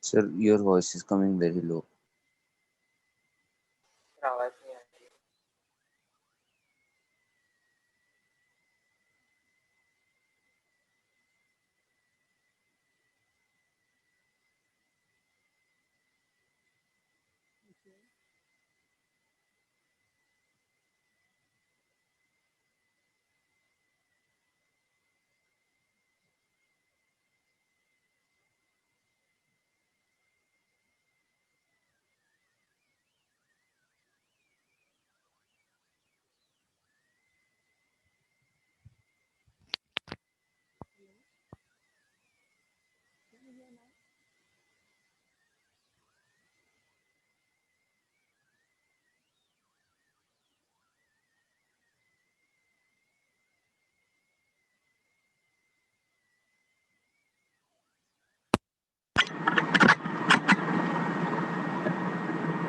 Sir, your voice is coming very low. आवाज नहीं आ रही।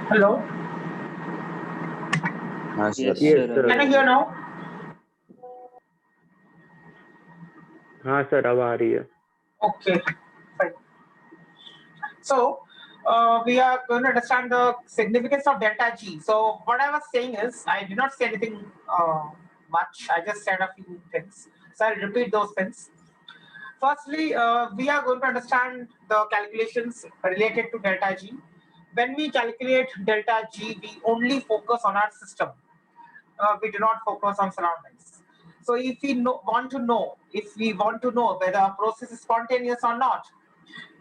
Hello, हाँ Yes, sir. Yes, sir. sir. can you hear now? हाँ sir, अब आ रही है। Okay, fine. So we are going to understand the significance of delta G. So what I was saying is, I did not say anything much. I just said a few things. So I'll repeat those things. Firstly, we are going to understand the calculations related to delta G. When we calculate delta G, we only focus on our system. We do not focus on surroundings. So if we want to know whether a process is spontaneous or not,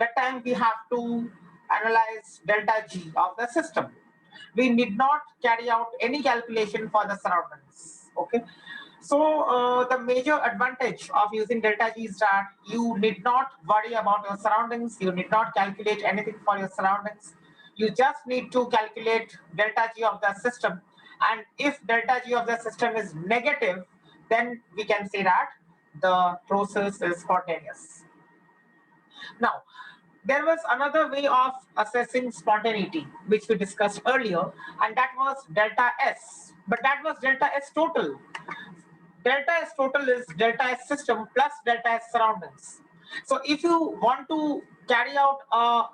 that time we have to analyze delta G of the system. We need not carry out any calculation for the surroundings. Okay. So the major advantage of using delta G is that you need not worry about your surroundings. You need not calculate anything for your surroundings. You just need to calculate delta G of the system. And if delta G of the system is negative, then we can say that the process is spontaneous. Now, there was another way of assessing spontaneity, which we discussed earlier, and that was delta S. But that was delta S total. Delta S total is delta S system plus delta S surroundings. So if you want to carry out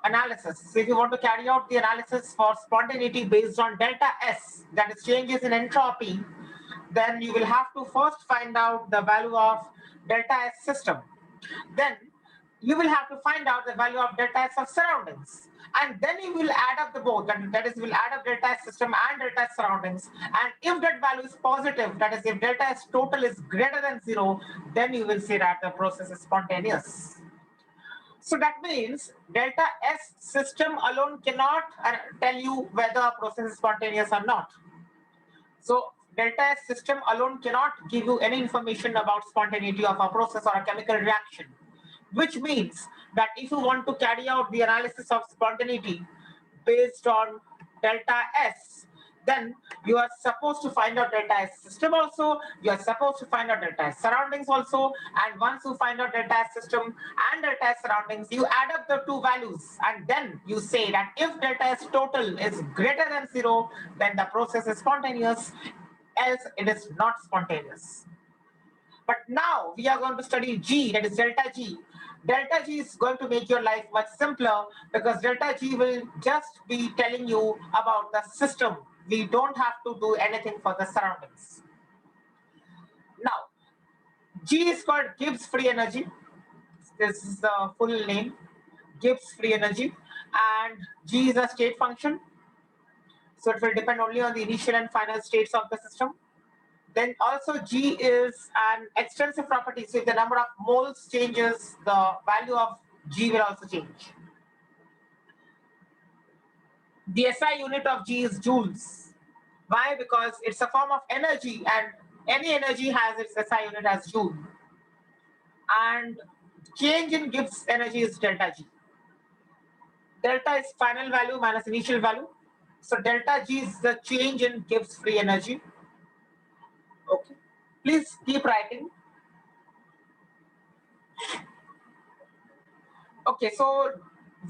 analysis, so if you want to carry out the analysis for spontaneity based on delta S, that is changes in entropy, then you will have to first find out the value of delta S system. Then you will have to find out the value of delta S of surroundings. And then you will add up the both, and that is, you will add up delta S system and delta S surroundings. And if that value is positive, that is, if delta S total is greater than 0, then you will say that the process is spontaneous. So that means delta S system alone cannot tell you whether a process is spontaneous or not. So delta S system alone cannot give you any information about spontaneity of a process or a chemical reaction, which means that if you want to carry out the analysis of spontaneity based on delta S, then you are supposed to find out delta S system also, you are supposed to find out delta S surroundings also, and once you find out delta S system and delta S surroundings, you add up the two values, and then you say that if delta S total is greater than 0, then the process is spontaneous, else it is not spontaneous. But now we are going to study G, that is delta G. Delta G is going to make your life much simpler because delta G will just be telling you about the system. We don't have to do anything for the surroundings. Now, G is called Gibbs free energy. This is the full name, Gibbs free energy. And G is a state function. So it will depend only on the initial and final states of the system. Then also G is an extensive property. So if the number of moles changes, the value of G will also change. The SI unit of G is joules. Why? Because it's a form of energy, and any energy has its SI unit as joule. And change in Gibbs energy is delta G. Delta is final value minus initial value. So delta G is the change in Gibbs free energy. Okay. Please keep writing. Okay, so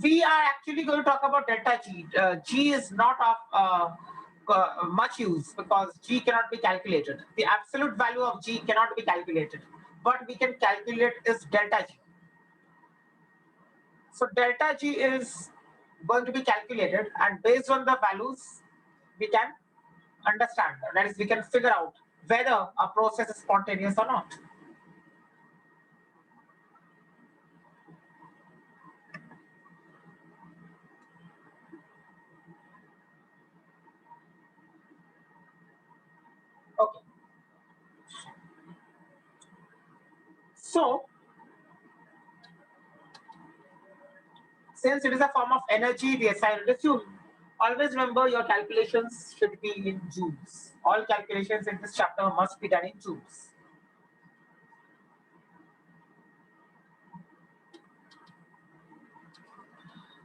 we are actually going to talk about delta G. G is not of much use because G cannot be calculated. The absolute value of G cannot be calculated. What we can calculate is delta G. So delta G is going to be calculated, and based on the values, we can understand. That is, we can figure out whether a process is spontaneous or not. Okay. So, since it is a form of energy, the SI unit is joule. Always remember your calculations should be in joules. All calculations in this chapter must be done in joules.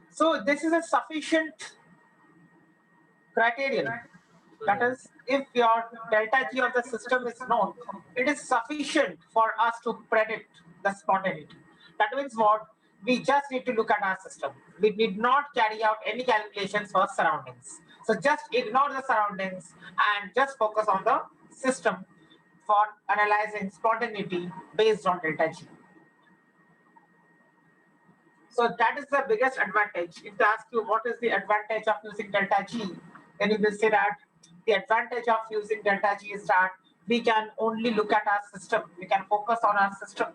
So this is a sufficient criterion. That is, if your delta G of the system is known, it is sufficient for us to predict the spontaneity. That means what? We just need to look at our system. We need not carry out any calculations for surroundings. So just ignore the surroundings and just focus on the system for analyzing spontaneity based on delta G. So that is the biggest advantage. If they ask you what is the advantage of using delta G, then you will say that the advantage of using delta G is that we can only look at our system. We can focus on our system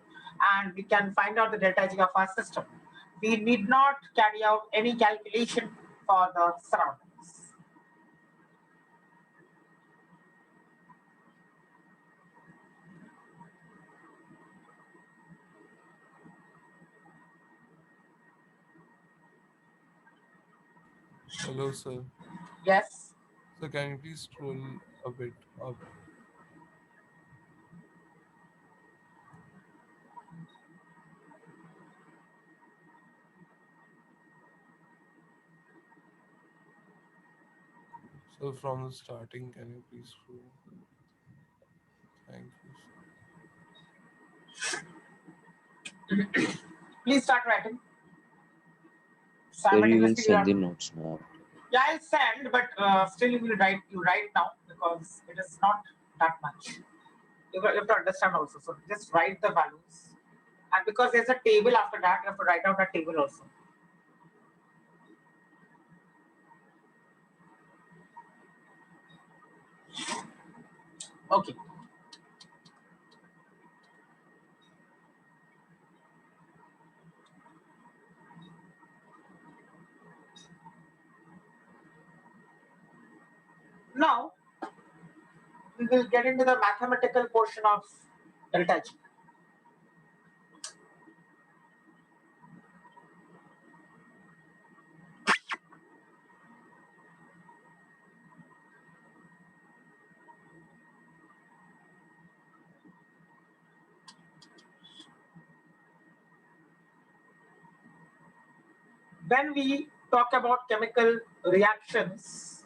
and we can find out the delta G of our system. We need not carry out any calculation for the surroundings. Hello, sir. Yes. So can you please scroll a bit up? So from the starting, can you please scroll? Thank you, sir. Please start writing. Sir, you will Simultaneously, send the notes now. yeah, I'll send, but still you will write. You write now because it is not that much. You have to understand also. So just write the values, and because there's a table after that, you have to write down the table also. Okay. Now we will get into the mathematical portion of delta G. When we talk about chemical reactions,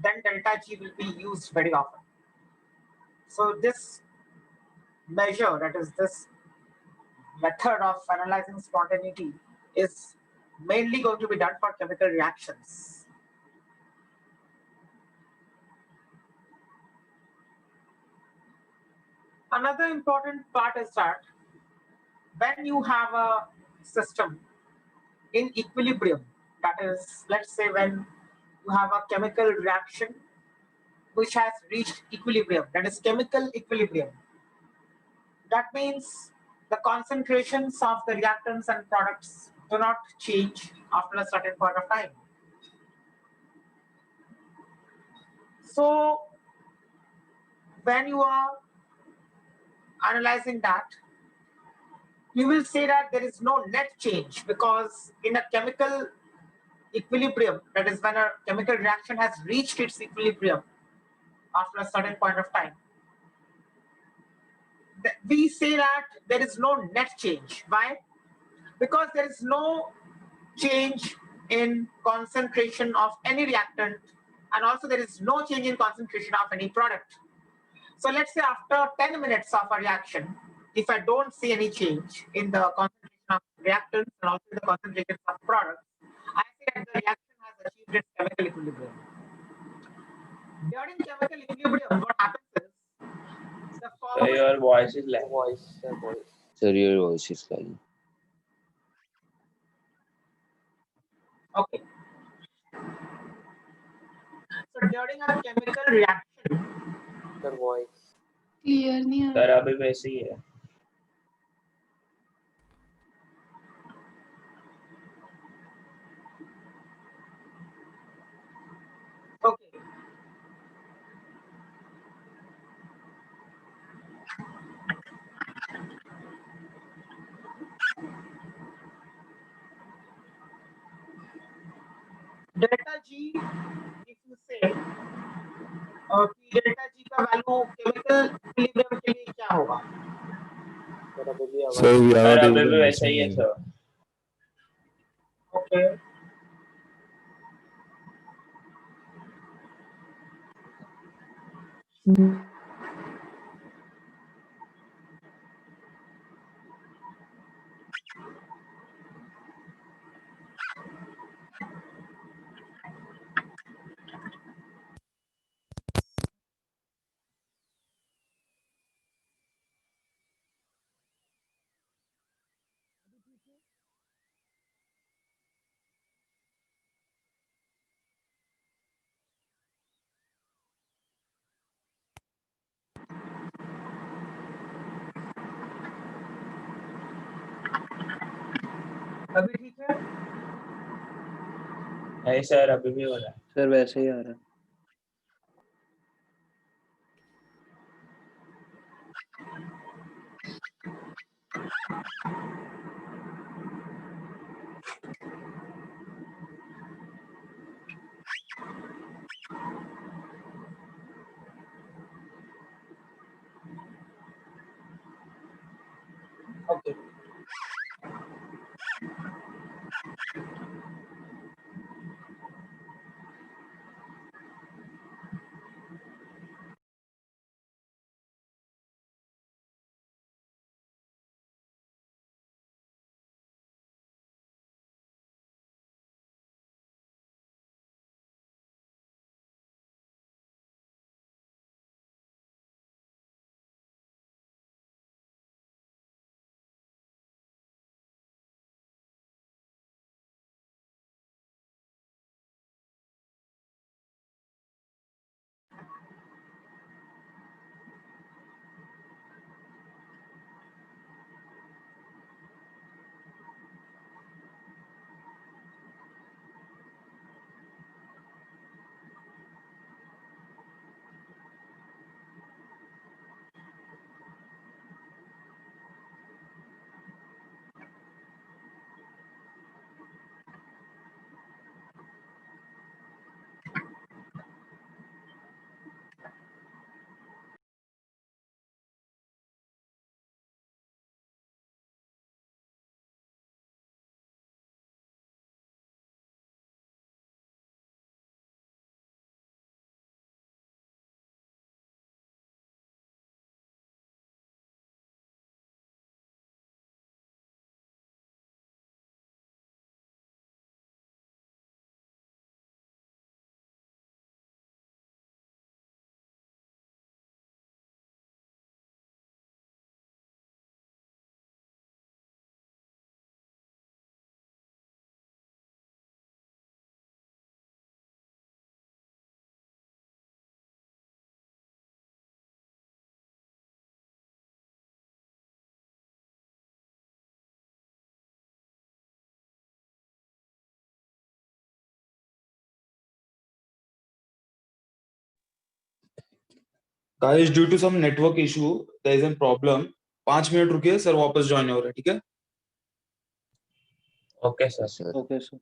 then delta G will be used very often. So this measure, that is this method of analyzing spontaneity, is mainly going to be done for chemical reactions. Another important part is that when you have a system in equilibrium, that is, let's say when you have a chemical reaction which has reached equilibrium, that is chemical equilibrium. That means the concentrations of the reactants and products do not change after a certain point of time. So when you are analyzing that, you will say that there is no net change because in a chemical equilibrium, that is when a chemical reaction has reached its equilibrium after a certain point of time, we say that there is no net change. Why? Because there is no change in concentration of any reactant, and also there is no change in concentration of any product. So let's say after 10 minutes of a reaction, if I don't see any change in the concentration of reactants and also the concentration of products, I say that the reaction has achieved its chemical equilibrium. During chemical equilibrium, what happens is the So following. your voice is like Sir, your voice is lagging. Okay. So during a chemical reaction, clear नहीं आ sir रहा अभी वैसे ही है. okay. Delta G, if you say कि delta जी का value chemical equilibrium के लिए क्या होगा? Sir, we are sir not अभी able भी to वैसा ही है listen. सर. ओके. अभी ठीक है? नहीं सर अभी भी हो रहा है. सर वैसे ही आ रहा है. Okay. Guys, due to some network issue, there is a problem. 5 minute रुकिए सर वापस ज्वाइन हो रहा है. ठीक है. Okay sir. Sir. Okay sir.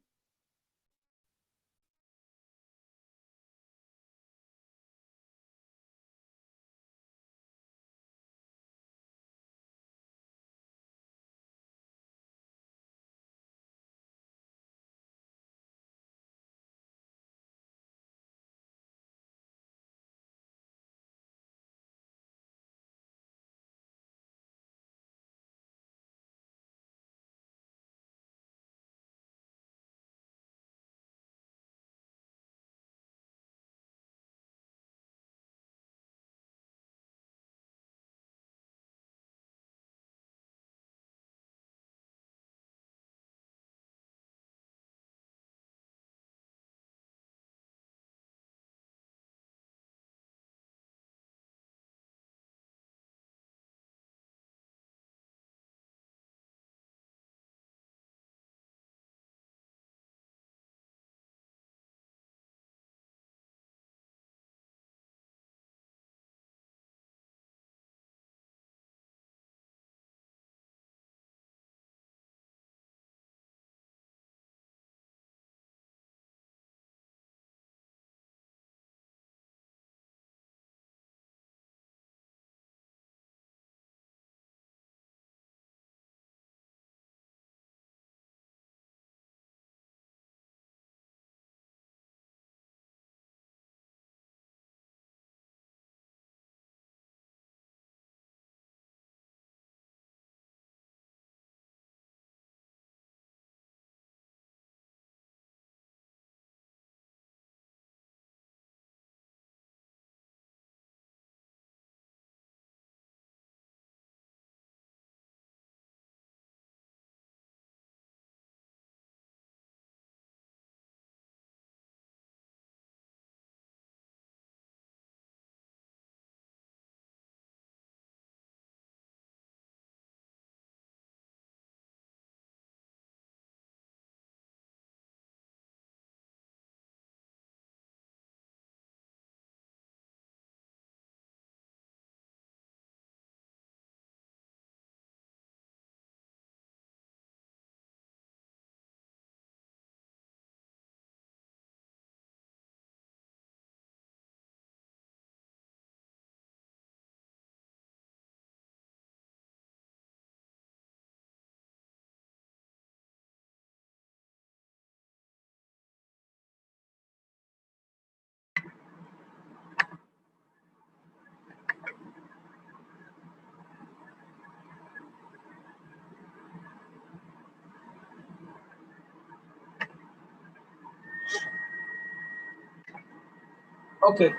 Okay.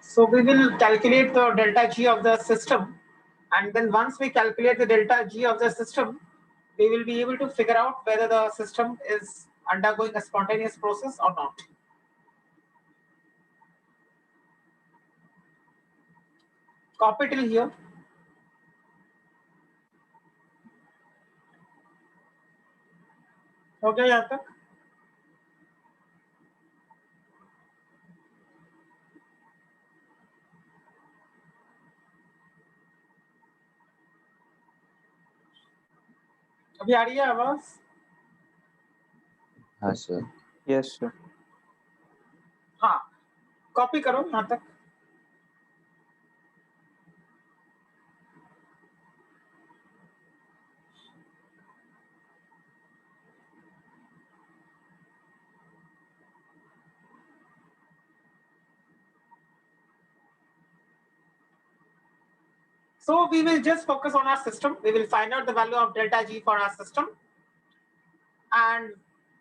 So we will calculate the delta G of the system, and then once we calculate the delta G of the system, we will be able to figure out whether the system is undergoing a spontaneous process or not. Copy till here. हो गया यहाँ तक? अभी आ रही है आवाज? हाँ sir. Yes sir. हाँ, कॉपी करो यहाँ तक। So we will just focus on our system. We will find out the value of delta G for our system, and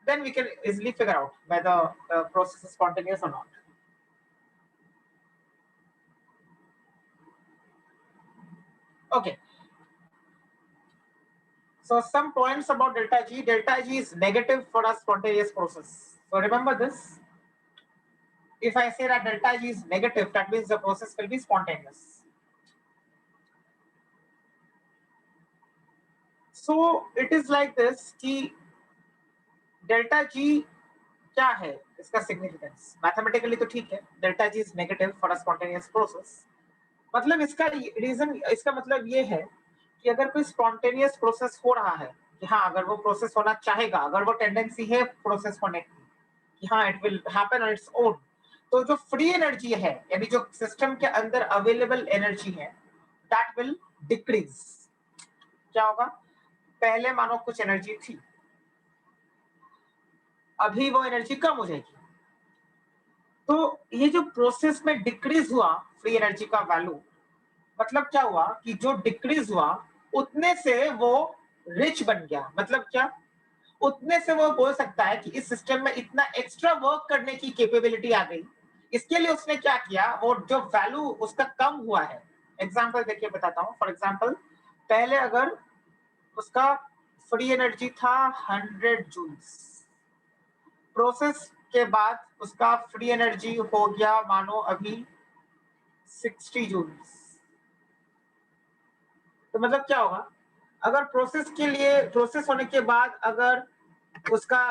then we can easily figure out whether the process is spontaneous or not. Okay. So some points about delta G. Delta G is negative for a spontaneous process. So remember this. If I say that delta G is negative, that means the process will be spontaneous. So it is like this कि delta G क्या है इसका significance? Mathematically तो ठीक है, delta G is negative for a spontaneous process. मतलब इसका reason, इसका मतलब ये है कि अगर कोई spontaneous process हो रहा है, कि हाँ अगर वो process होना चाहेगा, अगर वो tendency है process होने की, कि हाँ it will happen on its own, तो जो free energy है, यानी जो system के अंदर available energy है, that will decrease. क्या होगा? पहले मानो कुछ एनर्जी थी, अभी वो एनर्जी कम हो जाएगी, तो ये जो प्रोसेस में डिक्रीज हुआ फ्री एनर्जी का वैल्यू, मतलब क्या हुआ कि जो डिक्रीज हुआ उतने से वो रिच बन गया. मतलब क्या? उतने से वो बोल सकता है कि इस सिस्टम में इतना एक्स्ट्रा वर्क करने की कैपेबिलिटी आ गई. इसके लिए उसने क्या किया, वो जो वैल्यू उसका कम हुआ है. एग्जांपल देखिए बताता हूं. फॉर एग्जांपल, पहले अगर उसका फ्री एनर्जी था 100 जूल्स, प्रोसेस के बाद उसका फ्री एनर्जी हो गया मानो अभी 60 जूल्स. तो मतलब क्या होगा, अगर प्रोसेस के लिए, प्रोसेस होने के बाद अगर उसका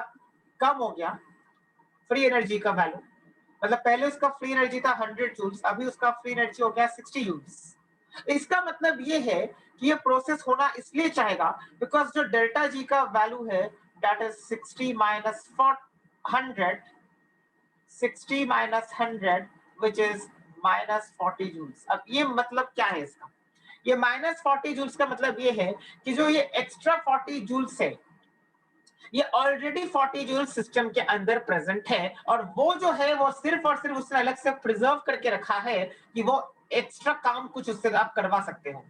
कम हो गया फ्री एनर्जी का वैल्यू, मतलब पहले उसका फ्री एनर्जी था 100 जूल्स, अभी उसका फ्री एनर्जी हो गया 60 जूल्स. इसका मतलब ये है कि ये प्रोसेस होना इसलिए चाहेगा बिकॉज जो डेल्टा जी का वैल्यू है that is 60 minus 100, 60 minus 100 which is minus 40 joules. अब ये मतलब क्या है इसका? ये माइनस 40 जूल्स का मतलब ये है कि जो ये एक्स्ट्रा 40 जूल्स है, ये ऑलरेडी 40 जूल्स सिस्टम के अंदर प्रेजेंट है, और वो जो है वो सिर्फ और सिर्फ उसने अलग से प्रिजर्व करके रखा है कि वो एक्स्ट्रा काम कुछ उससे आप करवा सकते हो.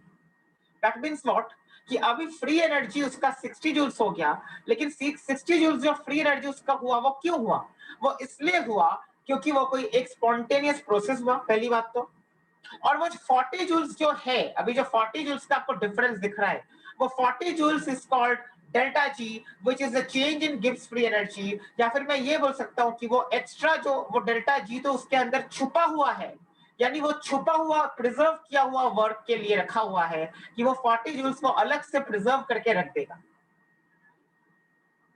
दैट मीन्स व्हाट, कि अभी फ्री एनर्जी उसका 60 जूल्स हो गया, लेकिन 60 जूल्स जो फ्री एनर्जी उसका हुआ वो क्यों हुआ? वो इसलिए हुआ क्योंकि वो कोई एक स्पॉन्टेनियस प्रोसेस हुआ, पहली बात तो. और वो 40 जूल्स जो है, अभी जो 40 जूल्स का आपको डिफरेंस दिख रहा है, वो 40 joules is called delta G which is the change in Gibbs free energy. या फिर मैं ये बोल सकता हूं कि वो एक्स्ट्रा जो वो डेल्टा जी तो उसके अंदर छुपा हुआ है, यानी वो छुपा हुआ प्रिजर्व किया हुआ वर्क के लिए रखा हुआ है कि वो 40 जूल्स को अलग से प्रिजर्व करके रख देगा.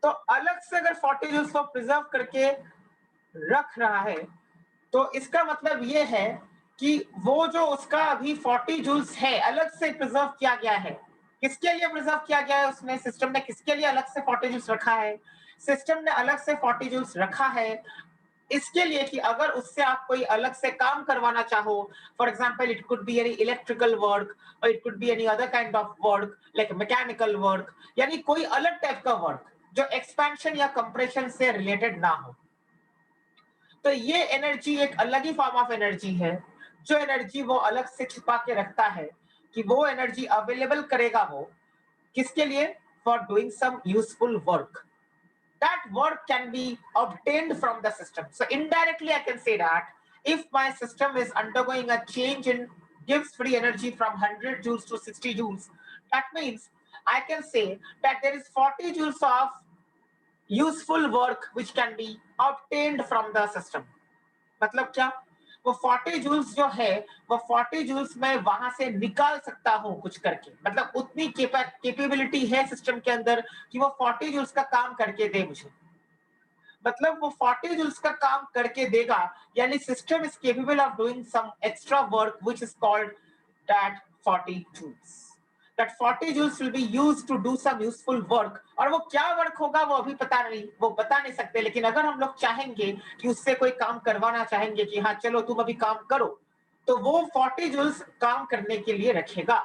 तो अलग से अगर 40 जूल्स को प्रिजर्व करके रख रहा है, तो इसका मतलब ये है कि वो जो उसका अभी 40 जूल्स है अलग से प्रिजर्व किया गया है. किसके लिए प्रिजर्व किया गया है? उसने, सिस्टम ने किसके लिए अलग से 40 जूल्स रखा है? सिस्टम ने अलग से 40 जूल्स रखा है इसके लिए कि अगर उससे आप कोई अलग से काम करवाना चाहो, for example it could be any electrical work और it could be any other kind of work like mechanical work, यानी कोई अलग टाइप का वर्क जो एक्सपेंशन या कंप्रेशन से रिलेटेड ना हो. तो ये एनर्जी एक अलग ही फॉर्म ऑफ एनर्जी है, जो एनर्जी वो अलग से छुपा के रखता है कि वो एनर्जी अवेलेबल करेगा वो किसके लिए? for doing some useful work. That work can be obtained from the system. So indirectly, I can say that if my system is undergoing a change in gives free energy from 100 joules to 60 joules, that means I can say that there is 40 joules of useful work which can be obtained from the system. मतलब क्या, वो 40 joules जो है वो 40 joules मैं वहां से निकाल सकता हूं कुछ करके, मतलब उतनी कैपेबिलिटी है सिस्टम के अंदर कि वो 40 जूल्स का काम करके दे मुझे, मतलब वो 40 जूल्स का काम करके देगा, यानी system is capable of doing some extra work which is called that 40 joules. That 40 joules will be used to do some useful work. और वो क्या वर्क होगा वो अभी पता नहीं, वो बता नहीं सकते, लेकिन अगर हम लोग चाहेंगे कि उससे कोई काम करवाना चाहेंगे कि हाँ चलो तुम अभी काम करो, तो वो 40 joules काम करने के लिए रखेगा.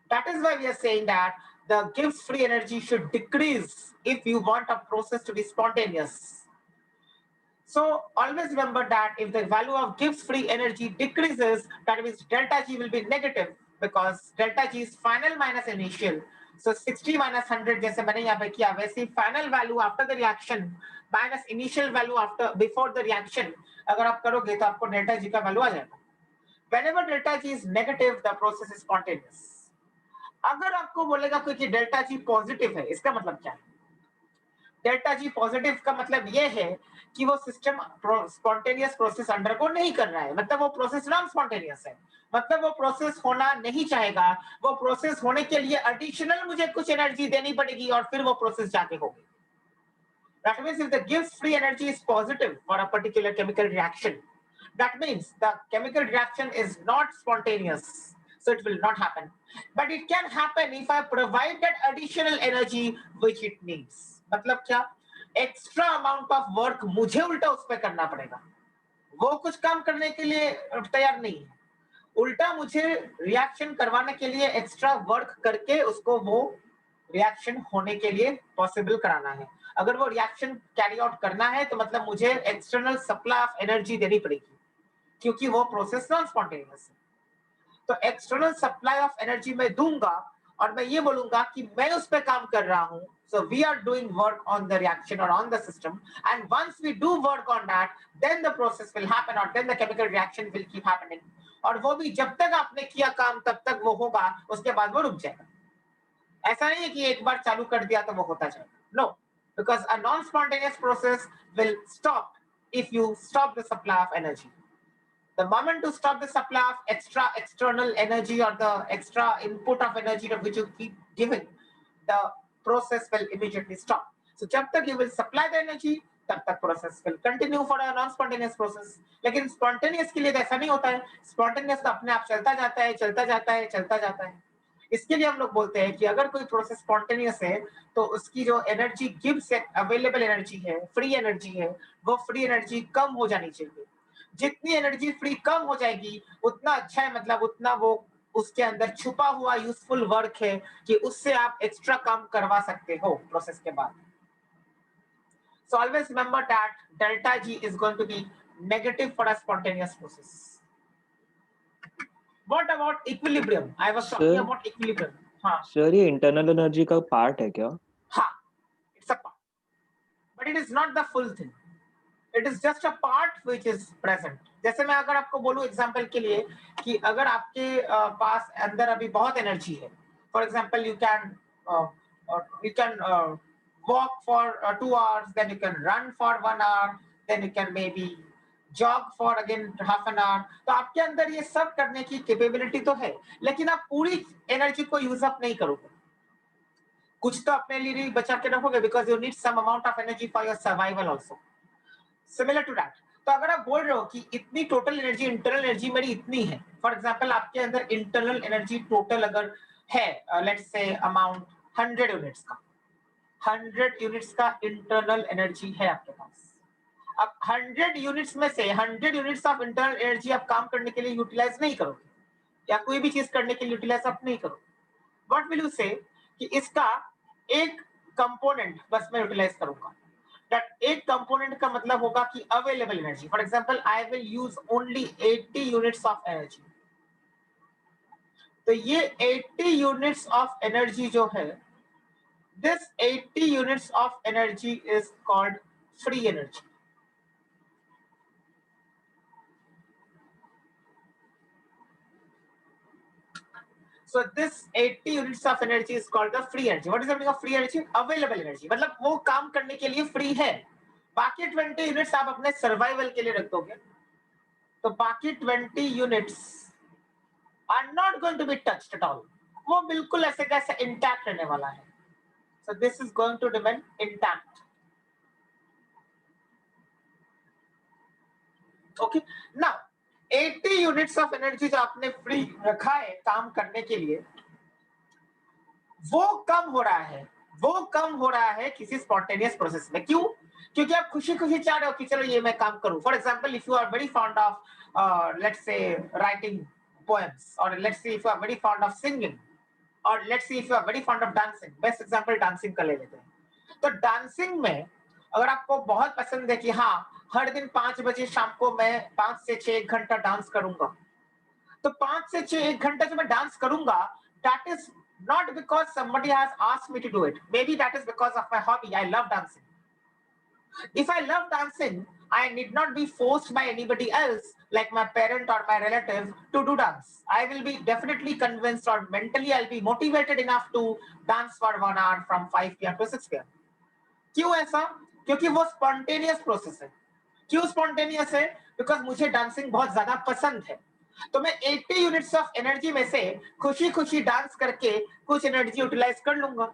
That is why we are saying that the Gibbs free energy should decrease if you want a process to be spontaneous. So always remember that if the value of Gibbs free energy decreases, that means delta G will be negative, because delta G is final minus initial. So 60 minus 100 जैसे मैंने यहाँ पे किया, वैसे final value after the reaction minus initial value after before the reaction अगर आप करोगे तो आपको delta G का value आ जाएगा. Whenever delta G is negative, the process is spontaneous. अगर आपको बोलेगा कोई कि delta G पॉजिटिव है, इसका मतलब क्या है? डेल्टा जी पॉजिटिव का मतलब ये है कि वो सिस्टम स्पॉन्टेनियस प्रोसेस अंडरगो नहीं कर रहा है, मतलब वो प्रोसेस नॉन स्पॉन्टेनियस है, मतलब वो प्रोसेस होना नहीं चाहेगा, वो प्रोसेस होने के लिए एडिशनल मुझे कुछ एनर्जी देनी पड़ेगी और फिर वो प्रोसेस जाके होगी. That means if the Gibbs free energy is positive for a particular chemical reaction, that means the chemical reaction is not spontaneous, so it will not happen. But it can happen if I provide that additional energy which it needs. मतलब क्या, extra amount of work मुझे उल्टा उस पर करना पड़ेगा, वो कुछ काम करने के लिए तैयार नहीं है, उल्टा मुझे रिएक्शन करवाने के लिए एक्स्ट्रा वर्क करके उसको वो रिएक्शन होने के लिए पॉसिबल कराना है. अगर वो रिएक्शन कैरी आउट करना है तो मतलब मुझे एक्सटर्नल सप्लाई ऑफ एनर्जी देनी पड़ेगी, क्योंकि वो प्रोसेस नॉन स्पॉन्टेनियस है. तो एक्सटर्नल सप्लाई ऑफ एनर्जी मैं दूंगा और मैं ये बोलूंगा कि मैं उस पर काम कर रहा हूं. So we are doing work on the reaction or on the system, and once we do work on that, then the process will happen, or then the chemical reaction will keep happening. और वो भी जब तक आपने किया काम तब तक वो होगा, उसके बाद वो रुक जाएगा. ऐसा नहीं है कि एक बार चालू कर दिया तो वो होता जाएगा. No, because a non-spontaneous process will stop if you stop the supply of energy. The moment to stop the supply of external energy or the extra input of energy which you keep giving, the process will immediately stop. So जब तक you will supply the energy, तब तक process will continue for a non-spontaneous process. लेकिन spontaneous के लिए तो ऐसा नहीं होता है. Spontaneous तो अपने आप चलता जाता है, चलता जाता है, चलता जाता है. इसके लिए हम लोग बोलते हैं कि अगर कोई प्रोसेस स्पॉन्टेनियस है तो उसकी जो एनर्जी गिब्स अवेलेबल एनर्जी है, फ्री एनर्जी है, वो फ्री एनर्जी कम हो जानी चाहिए. जितनी एनर्जी फ्री कम हो जाएगी उतना अच्छा है, मतलब उतना वो उसके अंदर छुपा हुआ यूजफुल वर्क है कि उससे आप एक्स्ट्रा काम करवा सकते हो प्रोसेस के बाद. So always remember that delta G is going to be negative for a spontaneous process. What about equilibrium? I was talking Sir? about equilibrium. हाँ. सर ये इंटरनल एनर्जी का पार्ट है क्या? हाँ, it's a part, but it is not the full thing. It is just a part which is present. जैसे मैं अगर आपको बोलूं एग्जांपल के लिए कि अगर आपके पास अंदर अभी बहुत एनर्जी है, for example you can walk for 2 hours, then you can run for 1 hour, then you can maybe jog for again half an hour. तो आपके अंदर ये सब करने की कैपेबिलिटी तो है, लेकिन आप पूरी एनर्जी को यूज अप नहीं करोगे, कुछ तो अपने लिए भी बचा के रखोगे, because you need some amount of energy for your survival also. Similar to that, तो अगर आप बोल रहे हो कि इतनी टोटल एनर्जी, इंटरनल एनर्जी मेरी इतनी है, फॉर एग्जांपल आपके अंदर इंटरनल एनर्जी टोटल अगर है लेट्स से अमाउंट 100 यूनिट्स का, 100 यूनिट्स का इंटरनल एनर्जी है आपके पास. अब 100 यूनिट्स में से 100 यूनिट्स ऑफ इंटरनल एनर्जी आप काम करने के लिए यूटिलाइज नहीं करोगे या कोई भी चीज करने के लिए यूटिलाइज आप नहीं करोगे. व्हाट विल यू से कि इसका एक कंपोनेंट बस मैं यूटिलाइज करूंगा. दैट एक कंपोनेंट का मतलब होगा कि available energy. For example I will use only 80 units of energy. तो ये 80 यूनिट्स ऑफ एनर्जी जो है this 80 units of energy is called free energy. So this 80 units of energy is called the free energy. What is the meaning of free energy? Available energy. मतलब वो काम करने के लिए फ्री है. बाकी 20 यूनिट्स आप अपने सर्वाइवल के लिए रख दोगे. तो बाकी 20 units are not going to be touched at all. वो बिल्कुल ऐसे कैसे intact रहने वाला है. So this is going to remain intact. Okay. Now 80 units of energy जो आपने फ्री रखा है काम करने के लिए, वो कम हो रहा है किसी स्पॉन्टेनियस प्रोसेस में. क्यों? क्योंकि आप खुशी खुशी चाह रहे हो कि चलो ये मैं काम करूं. For example, if you are very fond of let's say writing poems, और let's say if you are very fond of singing, और let's say if you are very fond of dancing. Best example dancing का ले लेते हैं. तो dancing में अगर आपको बहुत पसंद है कि हाँ हर दिन 5 बजे शाम को मैं 5 से 6 एक घंटा डांस करूंगा, तो 5 से 6 एक घंटा जो मैं डांस करूंगा, that is not because somebody has asked me to do it. Maybe that is because of my hobby. I love dancing. If I love dancing, I need not be forced by anybody else, like my parent or my relative, to do dance. I will be definitely convinced, or mentally I'll be motivated enough to dance for 1 hour from 5 p.m. to 6 p.m. क्यों ऐसा? क्योंकि वो spontaneous process है. क्यों spontaneous है? Because मुझे dancing बहुत ज्यादा पसंद है. तो मैं 80 यूनिट्स ऑफ एनर्जी में से खुशी खुशी डांस करके कुछ एनर्जी यूटिलाइज कर लूंगा.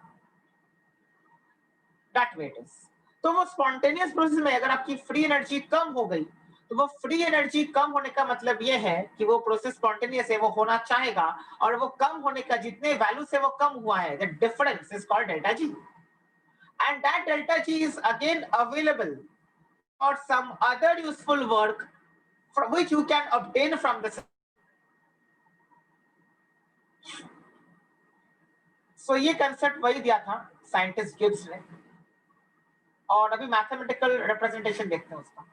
That way it is. तो वो स्पॉन्टेनियस प्रोसेस में अगर आपकी फ्री एनर्जी कम हो गई, तो वो फ्री एनर्जी कम होने का मतलब ये है कि वो प्रोसेस स्पॉन्टेनियस है, वो होना चाहेगा, और वो कम होने का जितने वैल्यू से वो कम हुआ है, the difference is called delta ji. And that delta G is again available for some other useful work from which you can obtain from the system. So ये concept वही दिया था साइंटिस्ट गिब्स ने. और अभी मैथमेटिकल रिप्रेजेंटेशन देखते हैं उसका.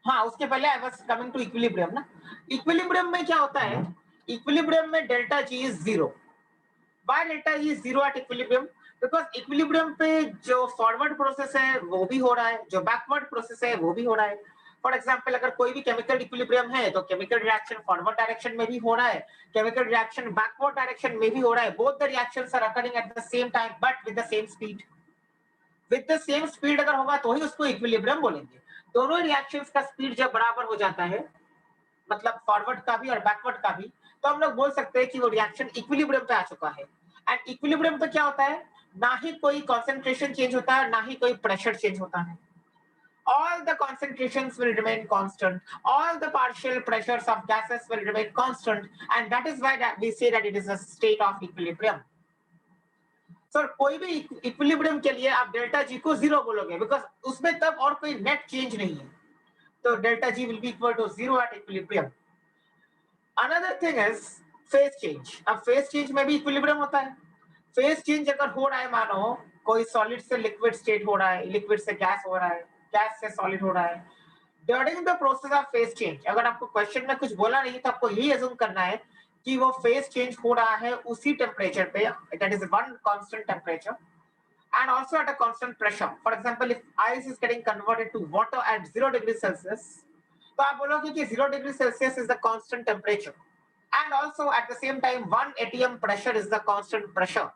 हाँ, उसके पहले I was coming to equilibrium ना. इक्विलिब्रियम में क्या होता है? इक्विलिब्रियम में delta G is 0. Why delta G is 0 at equilibrium? Because equilibrium पे जो फॉरवर्ड प्रोसेस है वो भी हो रहा है, जो बैकवर्ड प्रोसेस है वो भी हो रहा है. फॉर एग्जांपल, अगर कोई भी केमिकल इक्विलिब्रियम है तो केमिकल रिएक्शन फॉरवर्ड डायरेक्शन में भी हो रहा है, केमिकल रिएक्शन बैकवर्ड डायरेक्शन में भी हो रहा है. Both the reactions are occurring at the same time but with the same speed. With the same speed अगर होगा तो ही उसको इक्विलिब्रियम बोलेंगे. दोनों रिएक्शंस का स्पीड जब बराबर हो जाता है, मतलब फॉरवर्ड का भी और बैकवर्ड का भी, तो हम लोग बोल सकते हैं कि वो रिएक्शन इक्विलिब्रियम पे आ चुका है. एंड इक्विलिब्रियम पे क्या होता है? ना ही कोई कंसंट्रेशन चेंज होता है, ना ही कोई प्रेशर चेंज होता है. All the concentrations will remain constant. All the partial pressures of gases will remain constant, and that is why we say that it is a state of equilibrium. So कोई भी equilibrium के लिए आप delta G को 0 बोलोगे, because उसमें तब और कोई नेट चेंज नहीं है. तो delta G will be equal to 0 at equilibrium. Another thing is phase change. अब फेज चेंज में भी इक्विलिब्रियम होता है. फेज चेंज अगर हो रहा है, मानो कोई सॉलिड से लिक्विड स्टेट हो रहा है, लिक्विड से गैस हो रहा है, गैस से सॉलिड हो रहा है, during the process of phase change, अगर आपको क्वेश्चन में कुछ बोला नहीं तो आपको यही अज्यूम करना है कि वो फेज चेंज हो रहा है उसी टेम्परेचर पे, that is one constant temperature, and also at a constant pressure. For example, if ice is getting converted to water at 0 degrees Celsius, तो आप बोलोगे कि 0 degrees Celsius is the constant temperature, and also at the same time 1 atm pressure is the constant pressure.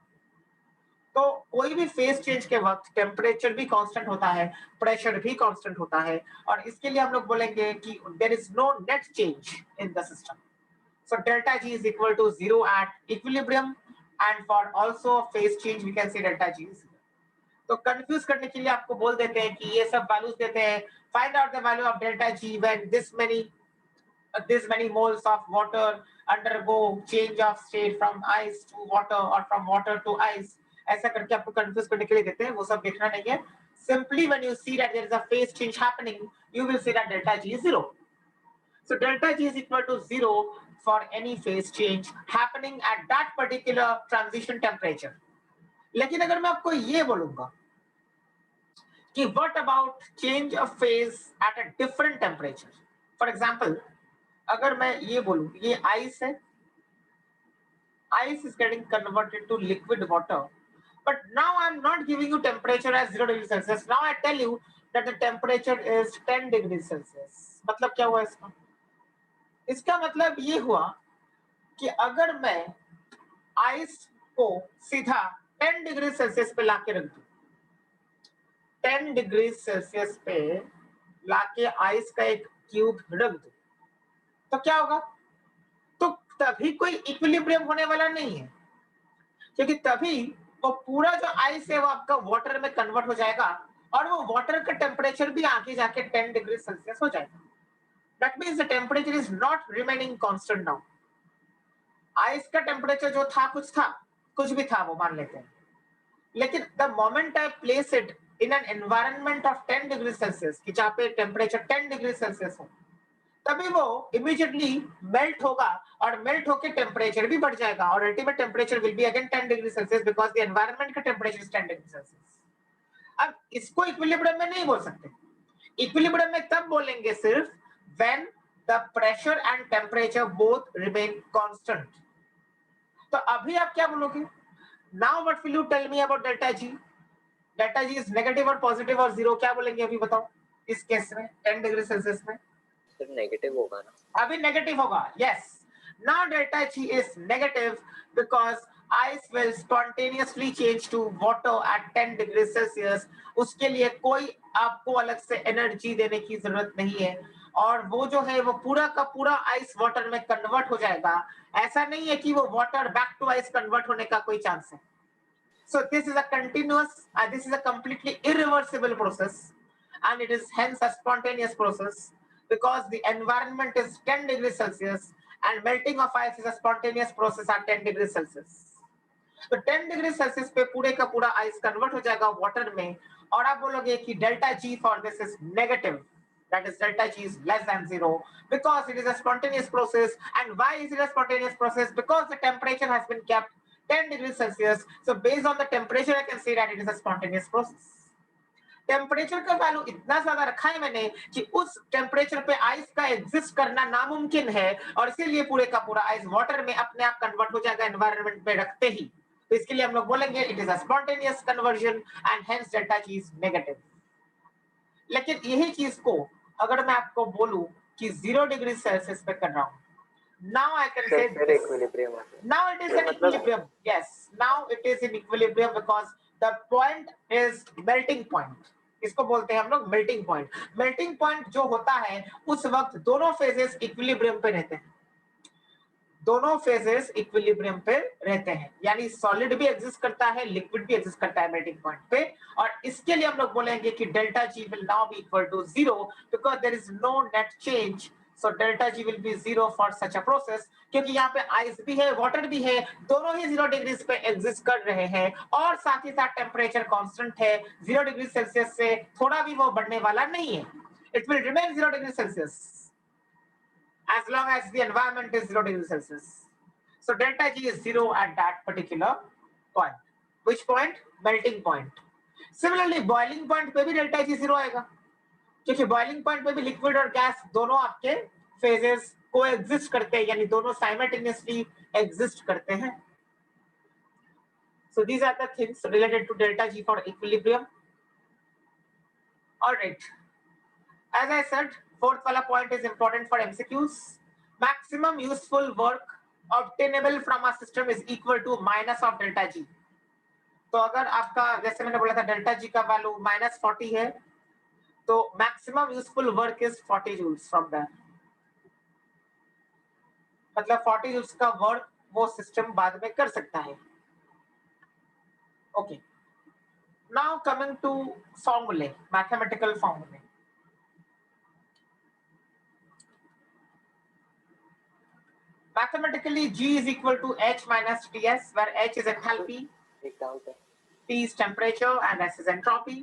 तो कोई भी phase change के वक्त temperature भी कांस्टेंट होता है, प्रेशर भी कांस्टेंट होता है, और इसके लिए हम लोग बोलेंगे कि there is no net change in the system. So delta G is equal to 0 at equilibrium, and for also phase change we can say delta G is. तो कंफ्यूज करने के लिए आपको बोल देते हैं कि ये सब वैल्यूज देते हैं. Find out the value of delta G when this many moles of water undergo change of state from ice to water or from water to ice. ऐसा करके आपको कंफ्यूज करने के लिए देते हैं, वो सब देखना नहीं है. Simply when you see that there is a phase change happening, you will see that delta G is 0. So delta G is equal to 0 for any phase change happening at that particular transition temperature. लेकिन अगर मैं आपको ये बोलूंगा कि what about change of phase at a different temperature? For example, अगर मैं ये बोलूं ये ice है, ice is getting converted to liquid water But now I'm not giving you temperature as 0 degree Celsius. Now I tell you that the temperature is 10 degree Celsius. मतलब क्या हुआ इसका? इसका मतलब ये हुआ कि अगर मैं आइस को सीधा 10 डिग्री सेल्सियस पे लाके रख दूं, 10 डिग्री सेल्सियस पे लाके आइस का एक क्यूब रख दूं, तो क्या होगा? तो तभी कोई इक्विलिब्रियम होने वाला नहीं है, क्योंकि तभी वो पूरा जो आइस है वो आपका वाटर में कन्वर्ट हो जाएगा और वो वाटर का टेम्परेचर भी आगे जाके 10 डिग्री सेल्सियस हो जाएगा. That means the temperature is not remaining constant now. Ice का टेम्परेचर जो था कुछ भी था वो मान लेते हैं, लेकिन the moment I place it in an environment of 10 degree Celsius कि जहाँ पे टेम्परेचर 10 डिग्री सेल्सियस हो, तभी वो इमीडिएटली मेल्ट होगा और मेल्ट होके टेम्परेचर भी बढ़ जाएगा और ultimate temperature will be again 10 degree Celsius because the environment का टेम्परेचर इज 10 डिग्री सेल्सियस. अब इसको इक्विलिब्रियम में नहीं बोल सकते. इक्विलिब्रियम में तब बोलेंगे सिर्फ when the pressure and temperature both remain constant. तो अभी आप क्या बोलोगे? Now what will you tell me about delta G? Delta G is negative और पॉजिटिव और जीरो, क्या बोलेंगे अभी बताओ इस केस में 10 डिग्री सेल्सियस में? सर नेगेटिव होगा ना? अभी नेगेटिव होगा. Yes, now delta G is negative because ice will spontaneously change to water at 10 degree Celsius. उसके लिए कोई आपको अलग से एनर्जी देने की जरूरत नहीं है और वो जो है वो पूरा का पूरा आइस वाटर में कन्वर्ट हो जाएगा. ऐसा नहीं है कि वो water back to ice convert होने का कोई चांस है. So this is a continuous, this is a completely irreversible process, and it is hence a spontaneous process because the environment is 10 degrees Celsius and melting of ice is a spontaneous process at 10 degrees Celsius. तो 10 degree Celsius पे पूरे का पूरा ice convert हो जाएगा water में और आप बोलोगे कि delta ji for this is negative. That is delta G is less than 0 because it is a spontaneous process. And why is it a spontaneous process? Because the temperature has been kept 10 degrees Celsius. So based on the temperature, I can say that it is a spontaneous process. Temperature का value इतना ज्यादा रखा है मैंने कि उस temperature पे ice का एग्जिस्ट करना नामुमकिन है और इसीलिए पूरे का पूरा आइस वाटर में अपने आप कन्वर्ट हो जाएगा एनवायरनमेंट में रखते ही. तो इसके लिए हम लोग बोलेंगे it is a spontaneous conversion and hence delta G is negative. लेकिन यही चीज को अगर मैं आपको बोलूं कि 0 डिग्री सेल्सियस पे कर रहा हूं, now I can say sir equilibrium है. now it is in equilibrium. Yes, now it is in equilibrium because the point is melting point. इसको बोलते हैं हम लोग मेल्टिंग पॉइंट. मेल्टिंग पॉइंट जो होता है उस वक्त दोनों फेजेस इक्विलिब्रियम पे रहते हैं. दोनों फेजेस इक्विलिब्रियम पे रहते हैं, यानी सॉलिड भी एग्जिस्ट करता है, लिक्विड भी एग्जिस्ट करता है मेल्टिंग पॉइंट पे. और इसके लिए हम लोग बोलेंगे कि delta G will now be equal to 0 because there is no net change. So delta G will be 0 for such a process, क्योंकि यहाँ पे आइस भी है वाटर भी है, दोनों ही 0 डिग्री पे एग्जिस्ट कर रहे हैं और साथ ही साथ टेम्परेचर कांस्टेंट है. 0 डिग्री सेल्सियस से थोड़ा भी वो बढ़ने वाला नहीं है. It will remain 0 degree Celsius as long as the environment is 0 degrees Celsius. So delta G is 0 at that particular point. Which point? Melting point. Similarly, boiling point पे भी delta G 0 आएगा, क्योंकि boiling point पे भी liquid और gas दोनों आपके phases coexist करते हैं, यानी दोनों simultaneously exist करते हैं. So these are the things related to delta G for equilibrium. All right. As I said, fourth वाला point is important for MCQs. Maximum useful work obtainable from a system is equal to minus of delta G. तो अगर आपका जैसे मैंने बोला था delta G का value -40 है, तो maximum useful work is 40 joules from that. मतलब 40 जूल्स का वर्क वो सिस्टम बाद में कर सकता है. ओके, नाउ कमिंग टू फॉर्मूले, मैथमेटिकल फॉर्मूले. Mathematically, G is equal to H minus Ts, where H is enthalpy, एक डाउट है. T is temperature, and S is entropy.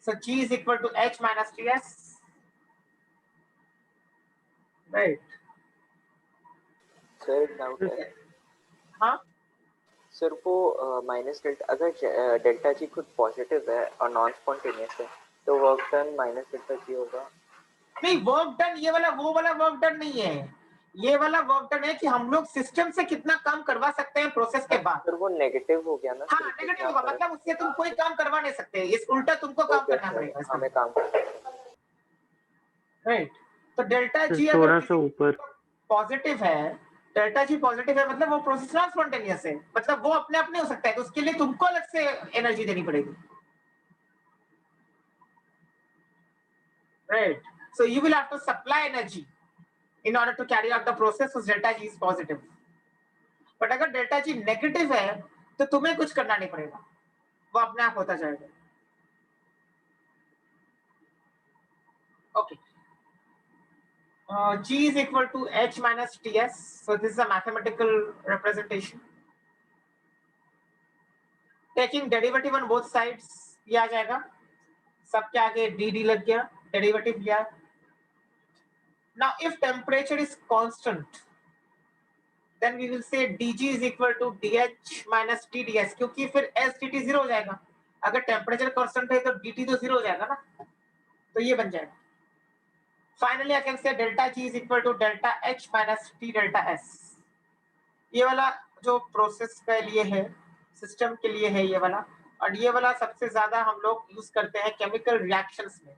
So G is equal to H minus Ts. Right. Sir एक doubt है. हाँ. Sir वो minus delta, अगर delta G खुद positive है और नॉन स्पॉन्टेनियस है तो work done minus delta G होगा. नहीं, वर्क डन ये वाला वो वाला वर्क डन नहीं है. ये वाला वर्क डन है कि हम लोग सिस्टम से कितना काम करवा सकते हैं प्रोसेस के बाद। सर वो नेगेटिव हो गया ना। हाँ नेगेटिव होगा, मतलब उससे तुम कोई काम करवा नहीं सकते, इस उल्टा तुमको काम करना पड़ेगा। हमें काम करना राइट। तो डेल्टा जी थोड़ा अगर सा ऊपर पॉजिटिव है, डेल्टा जी पॉजिटिव है, मतलब वो प्रोसेस नॉन स्पॉन्टेनियस है, मतलब वो अपने आप नहीं हो सकता है, तो उसके लिए तुमको अलग से एनर्जी देनी पड़ेगी। Right. So you will have to supply energy in order to carry out the process whose delta G is positive. But अगर delta G negative है तो तुम्हें कुछ करना नहीं पड़ेगा, वो अपने आप होता जाएगा। Okay. G is equal to H minus Ts. So this is a mathematical representation. Taking derivative on both sides, ये आ जाएगा, सबके आगे dd लग गया, derivative लिया। Now if temperature is constant, then we will say dg is equal to dh minus tds, क्योंकि फिर s dt 0 हो जाएगा। अगर टेम्परेचर कांस्टेंट है तो dt तो 0 हो जाएगा ना, तो ये बन जाएगा। Finally I can say delta g is equal to delta h minus t delta s। ये वाला जो प्रोसेस के लिए है, सिस्टम के लिए है ये वाला, और ये वाला सबसे ज्यादा हम लोग यूज करते हैं केमिकल रिएक्शंस में।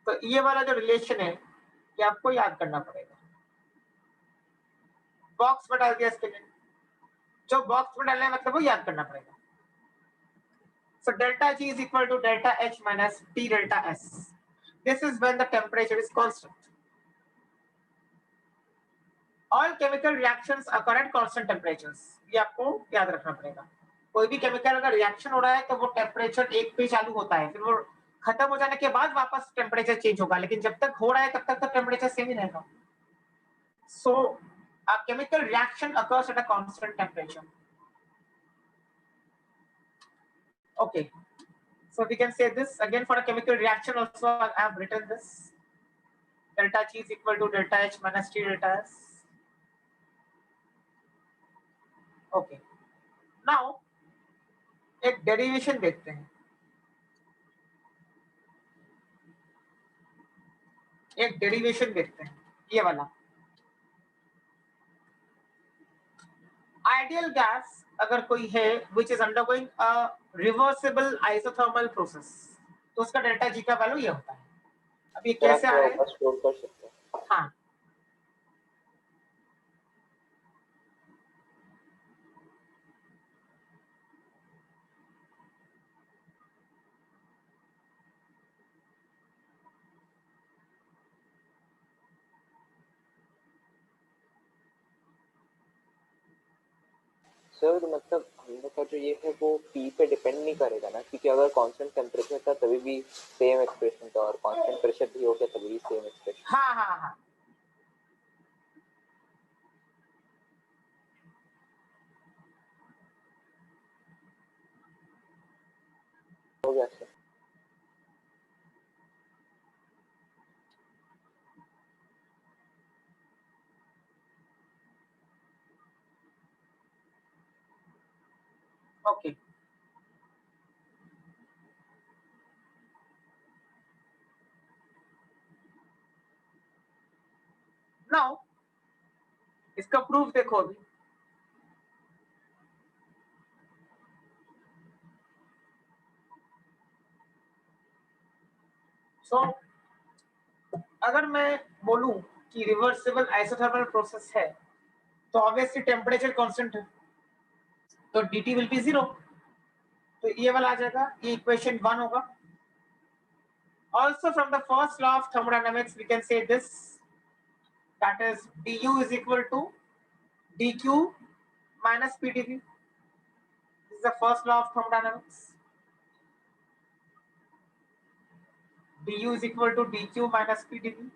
तो ये वाला जो रिलेशन है ये आपको याद करना पड़ेगा। बॉक्स में डाल दिया इसके लिए, जो बॉक्स में डालना है मतलब वो याद करना पड़ेगा। So delta G is equal to delta H minus T delta S. This is when the temperature is constant. All chemical reactions occur at constant temperatures. ये आपको याद रखना पड़ेगा। कोई भी केमिकल अगर रिएक्शन हो रहा है तो वो टेम्परेचर एक पे चालू होता है, फिर वो खत्म हो जाने के बाद वापस टेम्परेचर चेंज होगा, लेकिन जब तक हो रहा है तब तक तो टेम्परेचर सेम ही रहेगा। So a chemical reaction occurs at a constant temperature. Okay. So we can say this again for a chemical reaction also. I have written this. Delta G is equal to delta H minus T delta S. Okay. Now एक derivation देखते हैं। एक derivation देखते हैं, ये वाला। Ideal gas अगर कोई है which is undergoing a reversible isothermal process, तो उसका delta G का वैल्यू ये होता है। अब ये कैसे आ रहा है? स्टोर कर सकते हैं। हाँ, सर मतलब हम लोग का जो ये है वो P पे डिपेंड नहीं करेगा ना, क्योंकि अगर कांस्टेंट टेम्परेचर था तभी भी सेम एक्सप्रेशन था, और कांस्टेंट प्रेशर भी हो गया तभी भी सेम एक्सप्रेशन। हाँ हाँ हाँ, हो गया सर। ओके। नाउ इसका प्रूफ देखो अभी। सो अगर मैं बोलूं कि रिवर्सिबल आइसोथर्मल प्रोसेस है तो ऑब्वियसली टेम्परेचर कांस्टेंट है, तो dt विल बी 0, तो ये वाला आ जाएगा, ये इक्वेशन 1 होगा। Also from the first law of thermodynamics we can say this, that is du is equal to dq minus pdv. This is the first law of thermodynamics. du is equal to dq minus pdv.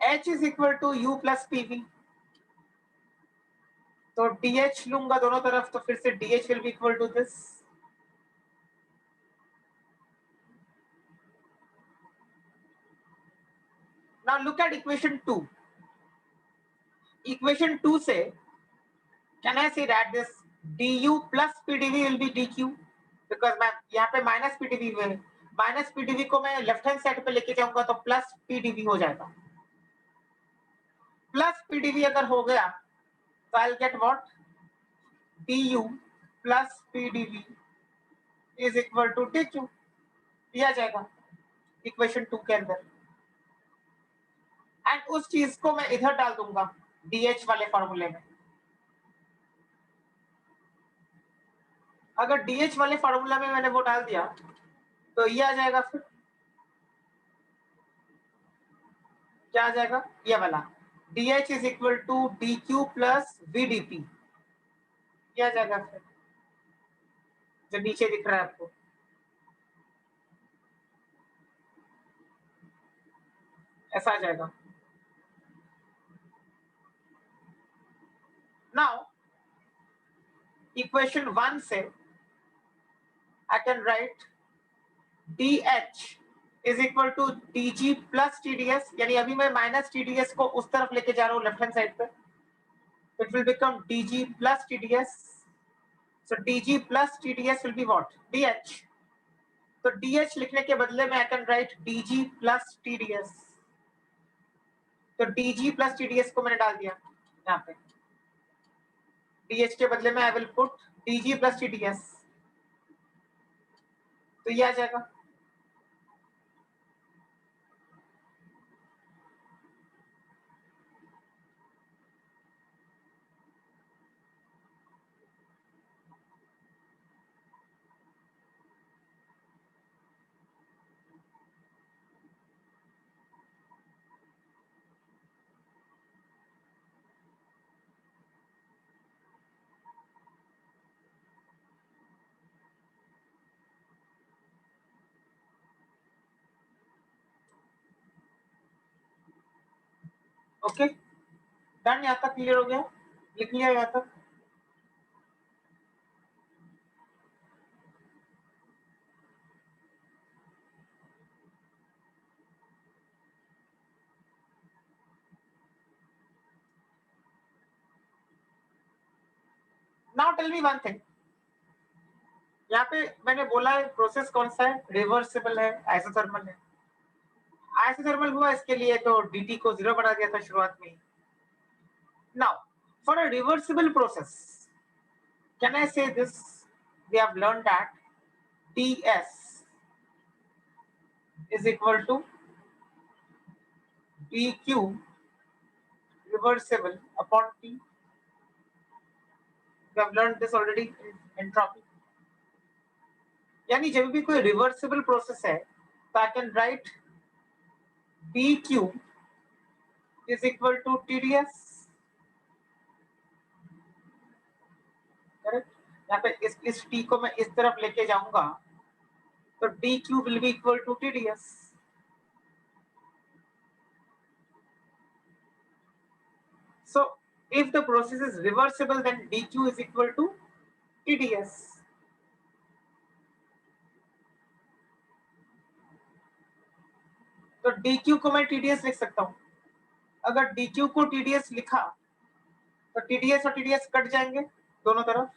h is equal to u plus pv. तो dh लूंगा दोनों तरफ, तो फिर से dh will be equal to this. Now look at equation 2. Equation 2 से can I say that this du plus pdv will be dq, because मैं यहाँ पे माइनस पीडीवी हुए, माइनस पीडीवी को मैं लेफ्ट हैंड साइड पे लेके जाऊंगा तो प्लस पीडीवी हो जाएगा। प्लस पीडीवी अगर हो गया तो I will get what, du plus PDV is equal to dq, दिया जाएगा इक्वेशन 2 के अंदर। एंड उस चीज को मैं इधर डाल दूंगा dh वाले फॉर्मूले में। अगर dh वाले फॉर्मूला में मैंने वो डाल दिया तो ये आ जाएगा, फिर क्या आ जाएगा, ये वाला dh is equal to dq plus vdp, ये आ जाएगा फिर जो नीचे दिख रहा है आपको। ऐसा आ जाएगा। नाउ इक्वेशन 1 से I can write dh is equal to dg plus tds, यानी अभी मैं माइनस tds को उस तरफ लेके जा रहा हूँ लेफ्ट हैंड साइड पे, it will become dg plus tds। So dg plus tds will be what, dh। तो dh लिखने के बदले में आई can right dg plus tds। तो dg प्लस tds को मैंने डाल दिया यहाँ पे, dh के बदले में I will put dg plus tds, तो ये आ जाएगा। ओके डन, यहाँ तक क्लियर हो गया, लिख लिया यहाँ तक। Now tell me one thing, यहाँ पे मैंने बोला है प्रोसेस कौन सा है, रिवर्सिबल है, आइसोथर्मल है। आइसोथर्मल हुआ इसके लिए तो dt को 0 बना दिया था शुरुआत में। Now for a reversible process can I say this, we have learn that ds is equal to dq reversible upon t. We have learned this already in entropy. यानी जब भी कोई रिवर्सिबल प्रोसेस है तो आई can right dq is equal to tds, correct. यहाँ पे इस t को मैं इस तरफ लेके जाऊंगा तो dq will be equal to tds। So if the process is reversible then dq is equal to tds। तो dq को मैं tds लिख सकता हूँ। अगर dq को tds लिखा तो tds और tds कट जाएंगे दोनों तरफ,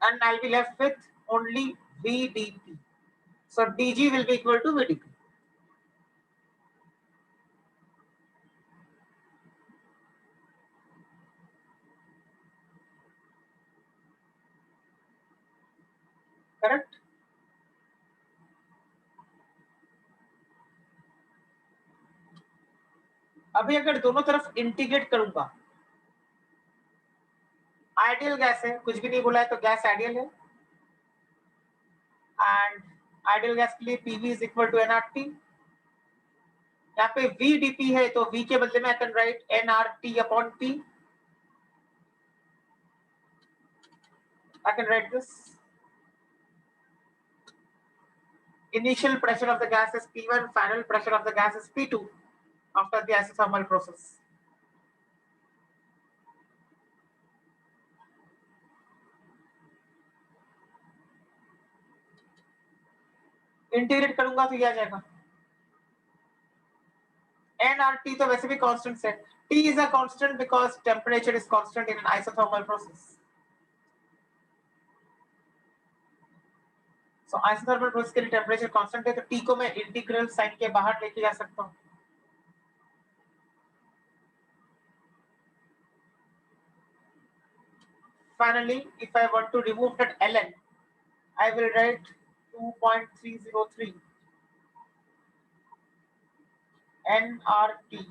and I'll be left with only vdp. So dg will be equal to vdp. Correct? अभी अगर दोनों तरफ इंटीग्रेट करूंगा, आइडियल गैस है, कुछ भी नहीं बोला है तो गैस आइडियल है, एंड आइडियल गैस के लिए PV is equal to nRT। यहाँ पे VDP है तो V के बदले में आई can right nRT upon P। I can right this, initial pressure of the gas is P1, final pressure of the gas is P2 after the isothermal process. Integrate करूंगा तो ये आ जाएगा N और T तो वैसे भी constant है. T is a constant because temperature is constant in an isothermal process. So isothermal process के लिए temperature constant है, तो T को मैं integral sign के बाहर लेके जा सकता हूँ. Finally, if I want to remove that ln, I will write 2.303 nRT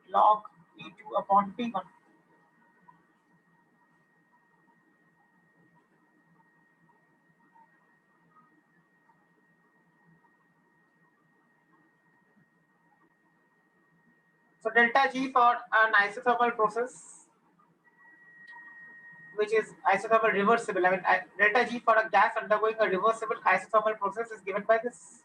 log P2 upon P1. So delta G for an isothermal process, which is isothermal reversible. I mean, delta G for a gas undergoing a reversible isothermal process is given by this.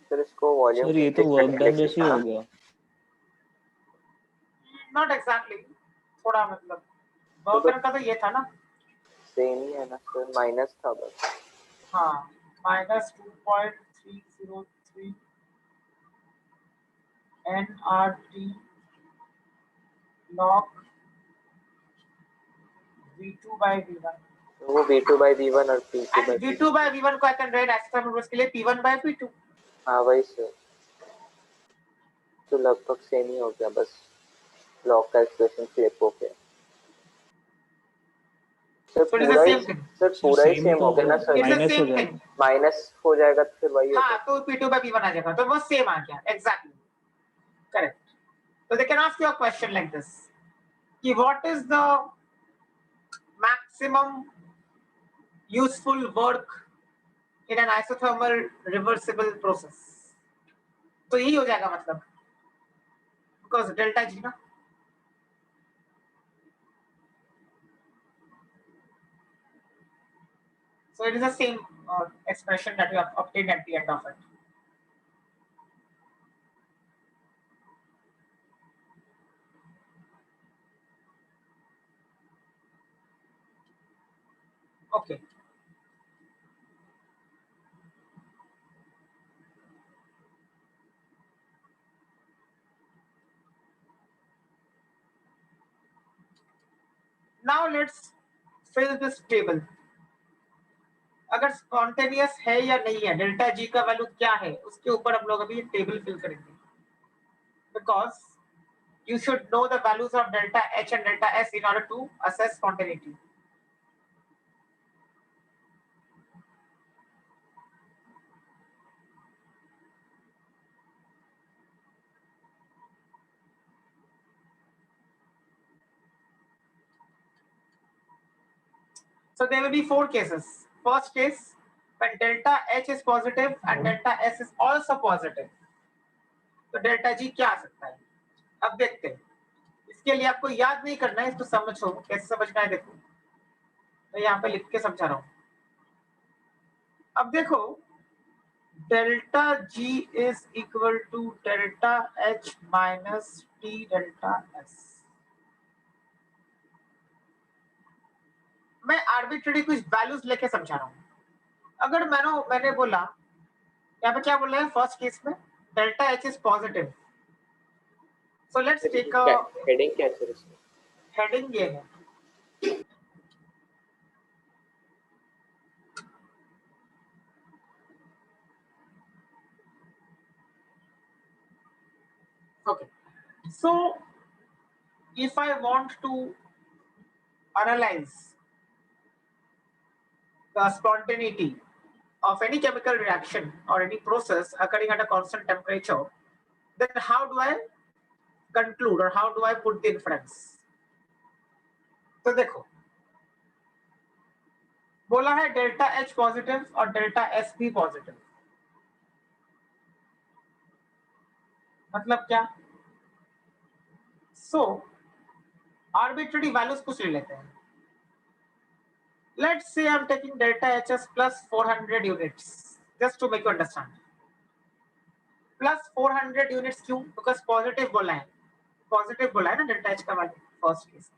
Sir इसको volume sir ये तो work done जैसे ही हो गया. Not exactly. थोड़ा मतलब work done का तो ये था ना. सेम ही है ना सर, माइनस था बस. हाँ, minus 2.303 nRT log V2 by V1. वो V2 by V1 और P2 by And V2 by V1 को I can write isothermal process के लिए P1 by P2. हाँ वही सर, तो लगभग सेम ही हो गया, बस लॉग का एक्सप्रेशन फ्लिप हो गया. Sir So it is the पूरा ही same thing. सर पूरा ही Same सेम हो तो गया ना सर. It's the माइनस हो same जाएगा. thing. माइनस हो जाएगा तो फिर वही हाँ, होगा. तो P2 by P1 आ जाएगा, तो वो same आ गया. Exactly. Correct. So they can ask you a question like this: कि what is the maximum useful work in an isothermal reversible process? तो यही हो जाएगा मतलब, because delta G ना. So it is the same expression that you have obtained at the end of it. Okay. Now let's fill this table. अगर spontaneous है या नहीं है, डेल्टा जी का वैल्यू क्या है, उसके ऊपर हम लोग अभी टेबल फिल करेंगे. Because you should know the values of delta H and delta S in order to assess spontaneity. So there will be 4 cases. First case, when delta H is positive and delta S is also positive, तो delta G क्या आ सकता है? अब देखते हैं. इसके लिए आपको याद नहीं करना है, इसको समझो कैसे समझना है. देखो मैं यहाँ पे लिख के समझा रहा हूँ. अब देखो, delta G is equal to delta H minus T delta S. मैं आर्बिट्रेरी कुछ वैल्यूज लेके समझा रहा हूँ. अगर मैंने बोला, यहाँ पे क्या बोल रहे हैं फर्स्ट केस में, delta H is positive. So let's take a heading क्या है सर इसमें? हेडिंग ये है, okay. So if I want to analyze the spontaneity of any chemical reaction or any process occurring at a constant temperature, then how do I conclude or how do I put the inference? तो देखो, बोला है delta H positive और delta S भी positive. मतलब क्या? सो arbitrary values कुछ ले लेते हैं. Let's say I'm taking delta HS plus 400 units just to make you understand. Plus 400 units क्यों? Because positive बोला है ना delta H का value first case.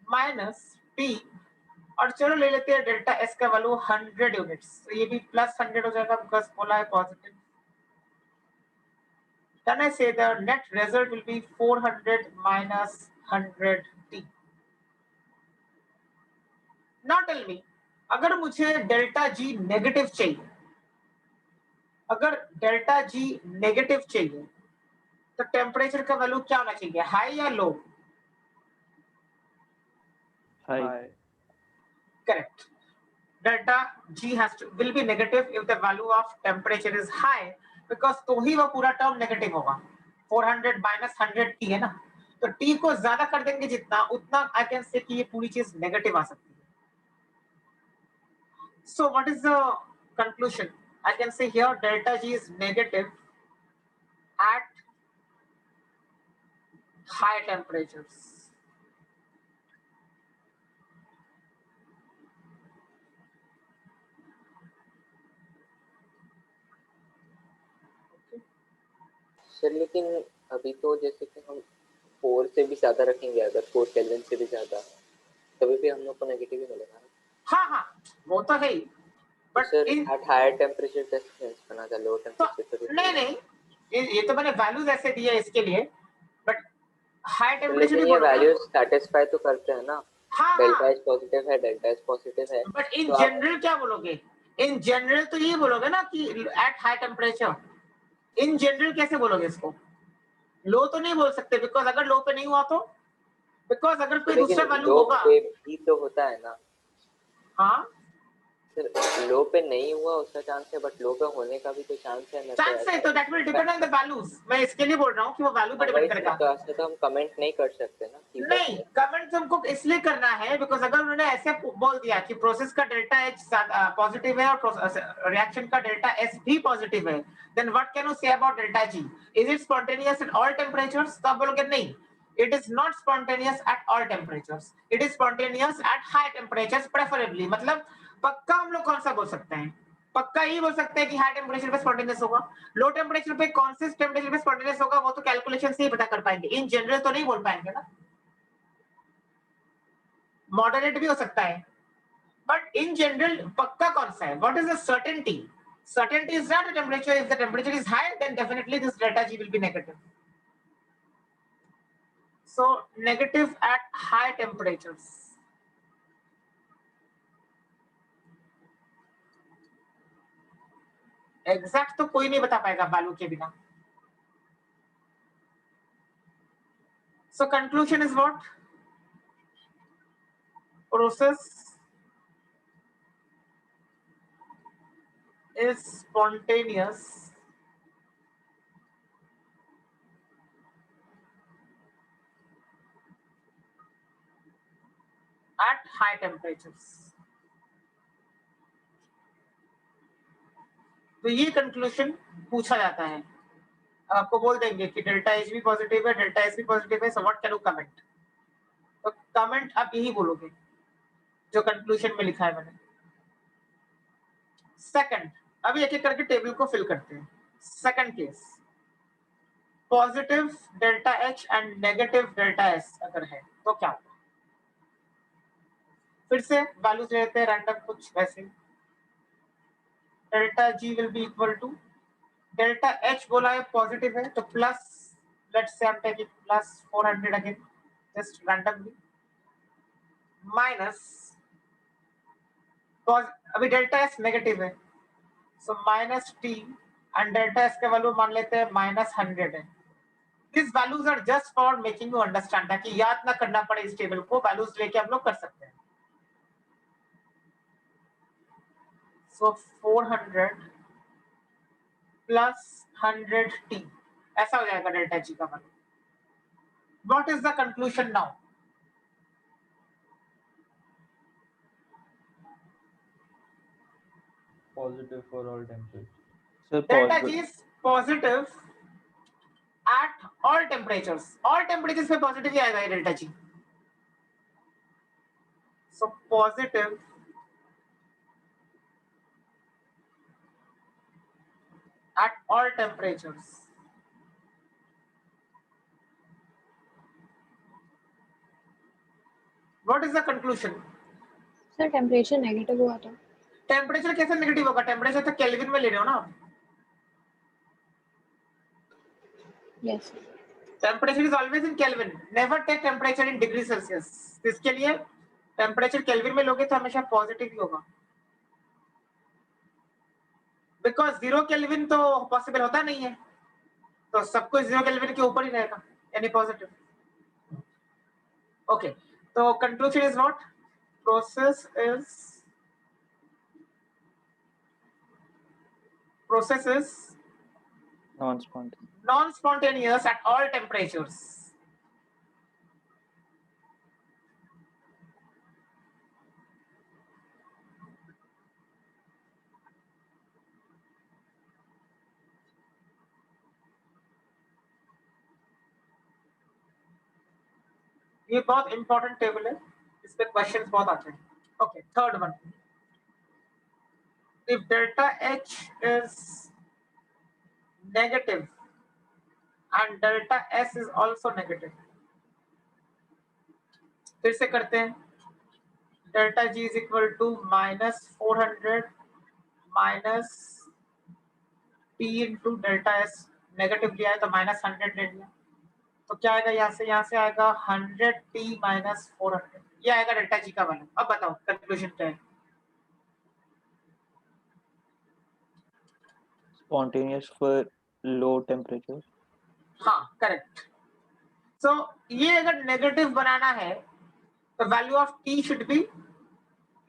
Minus T और चलो ले लेते हैं डेल्टा एस का वैल्यू 100 यूनिट्स, तो ये भी प्लस 100 हो जाएगा बिकॉज बोला है positive. Then I say the net result will be 400 minus 100t. Now tell me, अगर मुझे डेल्टा जी नेगेटिव चाहिए, अगर डेल्टा जी नेगेटिव चाहिए तो टेम्परेचर का वैल्यू क्या होना चाहिए, हाई या लो? High. Correct. Delta G will be negative if the value of temperature is high, because तो ही वो पूरा टर्म नेगेटिव होगा. 400 minus 100 t है ना, तो t को ज्यादा कर देंगे जितना, उतना आई कैन से कि ये पूरी चीज नेगेटिव आ सकती है. So what is the conclusion? I can say here delta G is negative at high temperatures. Sir लेकिन अभी तो जैसे कि हम 4 से भी ज्यादा रखेंगे, अगर 4 केल्विन से भी ज्यादा, तभी भी हम लोग को नेगेटिव ही मिलेगा. हाँ वो तो है ही, but sir in- at higher temperature टेस्ट सेंस बना था, लो तो टेम्परेचर नहीं ये तो मैंने वैल्यूज ऐसे दिए इसके लिए, बट हाई टेम्परेचर लेकिन भी ये बोल रहा हूँ. वैल्यूज सैटिस्फाई तो करते हैं ना. हाँ डेल्टा एच पॉजिटिव है, डेल्टा एच पॉजिटिव है, बट इन तो आप- जनरल क्या बोलोगे? इन जनरल तो ये बोलोगे ना कि at high temperature. In general कैसे बोलोगे इसको? लो तो नहीं बोल सकते, बिकॉज अगर लो पे नहीं हुआ तो, बिकॉज अगर कोई दूसरा लेकिन वैल्यू लो होगा. पे भी तो होता है ना हाँ सर, लो पे नहीं हुआ उसका चांस है, बट लो पे होने का भी तो चांस है ना. चांस है, तो that will depend on the values. मैं इसके लिए बोल रहा हूँ कि वो वैल्यू पे डिपेंड करेगा. तो ऐसे तो हम कमेंट नहीं कर सकते ना कि नहीं, कमेंट तुमको इसलिए करना है बिकॉज अगर उन्होंने ऐसे बोल दिया कि प्रोसेस का डेल्टा एच पॉजिटिव है और रिएक्शन का डेल्टा एस भी पॉजिटिव है, then what can you say about delta G? Is it spontaneous at all temperatures? तो आप बोलोगे नहीं, it is not spontaneous at all temperatures, it is spontaneous at high temperatures preferably. मतलब पक्का हम लोग कौन सा बोल सकते हैं? पक्का ही बोल सकते हैं कि हाई टेम्परेचर पे स्पॉन्टेनियस होगा. लो टेम्परेचर पे कौन से टेम्परेचर पे स्पॉन्टेनियस होगा वो तो कैलकुलेशन से ही पता कर पाएंगे, इन जनरल तो नहीं बोल पाएंगे ना. मॉडरेट भी हो सकता है, बट इन जनरल पक्का कौन सा है? What is the certainty? Certainty is not the temperature. If the temperature is high, then definitely this delta G will be negative. So negative at high temperatures. Exact तो कोई नहीं बता पाएगा value के बिना. So conclusion is what? Process is spontaneous at high temperatures. तो ये conclusion पूछा जाता है. आपको बोल देंगे कि डेल्टा एच भी पॉजिटिव है, डेल्टा एस भी पॉजिटिव है, so what can you comment? तो कमेंट आप यही बोलोगे जो कंक्लूजन में लिखा है मैंने. सेकंड, अभी एक एक करके टेबल को फिल करते हैं. Second case, positive delta H and negative delta S अगर है तो क्या होगा? फिर से वैल्यूज लेते हैं रैंडम कुछ वैसे. Delta G will be equal to, delta H बोला है पॉजिटिव है तो plus, let's say I am taking plus 400 again just randomly, minus, अभी डेल्टा एस नेगेटिव है so minus T and delta S का वैल्यू मान लेते हैं माइनस 100 है. This values are just for making you understand, ताकि याद ना करना पड़े इस टेबल को, वैल्यूज लेके हम लोग कर सकते हैं. सो 400 प्लस 100t ऐसा हो जाएगा डेल्टा जी का value. What is the conclusion now? Positive for all temperatures. Sir, Delta G is positive at all temperatures. All temperatures पे positive ही आएगा ये delta G. So positive at all temperatures. What is the conclusion? Sir temperature negative हुआ था। Temperature कैसे negative होगा? Temperature तो kelvin में ले रहे हो ना। Yes temperature is always in kelvin, never take temperature in degree Celsius. इसके लिए टेम्परेचर केल्विन में लोगे तो हमेशा पॉजिटिव ही होगा, बिकॉज 0 केल्विन तो पॉसिबल होता नहीं है, तो सब कुछ 0 केल्विन के ऊपर ही रहेगा, यानी पॉजिटिव। ओके, तो conclusion is what? process is Non-spontaneous. non-spontaneous at all temperatures. ये बहुत इंपॉर्टेंट टेबल है, इस पे क्वेश्चंस बहुत आते हैं। Okay, third one, if delta H is negative and delta S is also negative, फिर से करते हैं। Delta G is equal to -400 minus T into delta S, negative लिया है तो -100 ले लिया, तो क्या आएगा? यहाँ से आएगा 100T minus 400, ये आएगा डेल्टा G का वैल्यू। अब बताओ कंक्लूजन क्या है? Spontaneous for low temperature. हाँ, करेक्ट। सो ये अगर नेगेटिव बनाना है तो value of T should be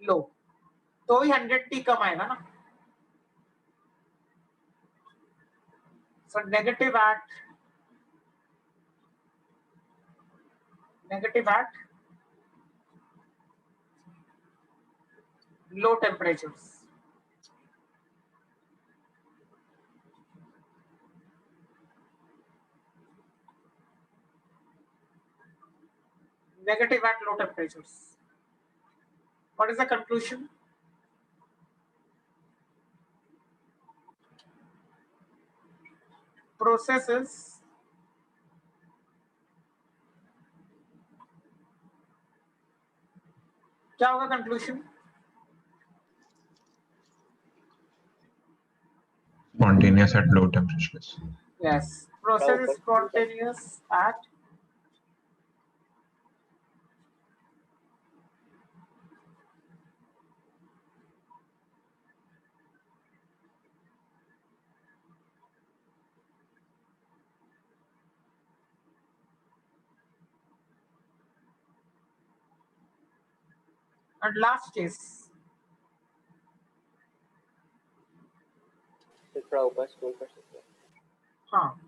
low, तो ही 100T कम आएगा ना। So negative at low temperatures. Negative at low temperatures. What is the conclusion? Processes क्या होगा conclusion? Spontaneous at low temperatures. Yes, process is spontaneous at and last case. थोड़ा ऊपर scroll कर सकते हैं। हाँ,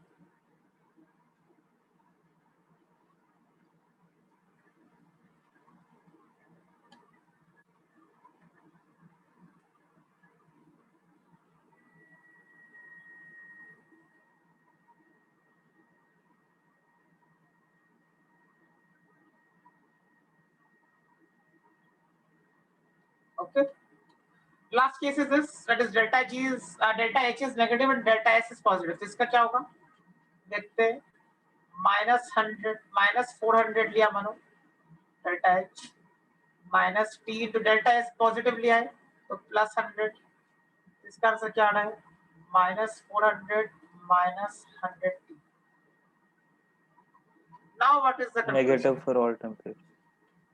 okay. Last case is this, that is delta H is negative and delta S is positive. तो इसका क्या होगा देखते हैं। -400 लिया मानो delta H, minus T into delta S positive लिया है तो +100, इसका आंसर क्या आ रहा है? -400 minus 100T. Now what is the conclusion? Negative for all temperatures.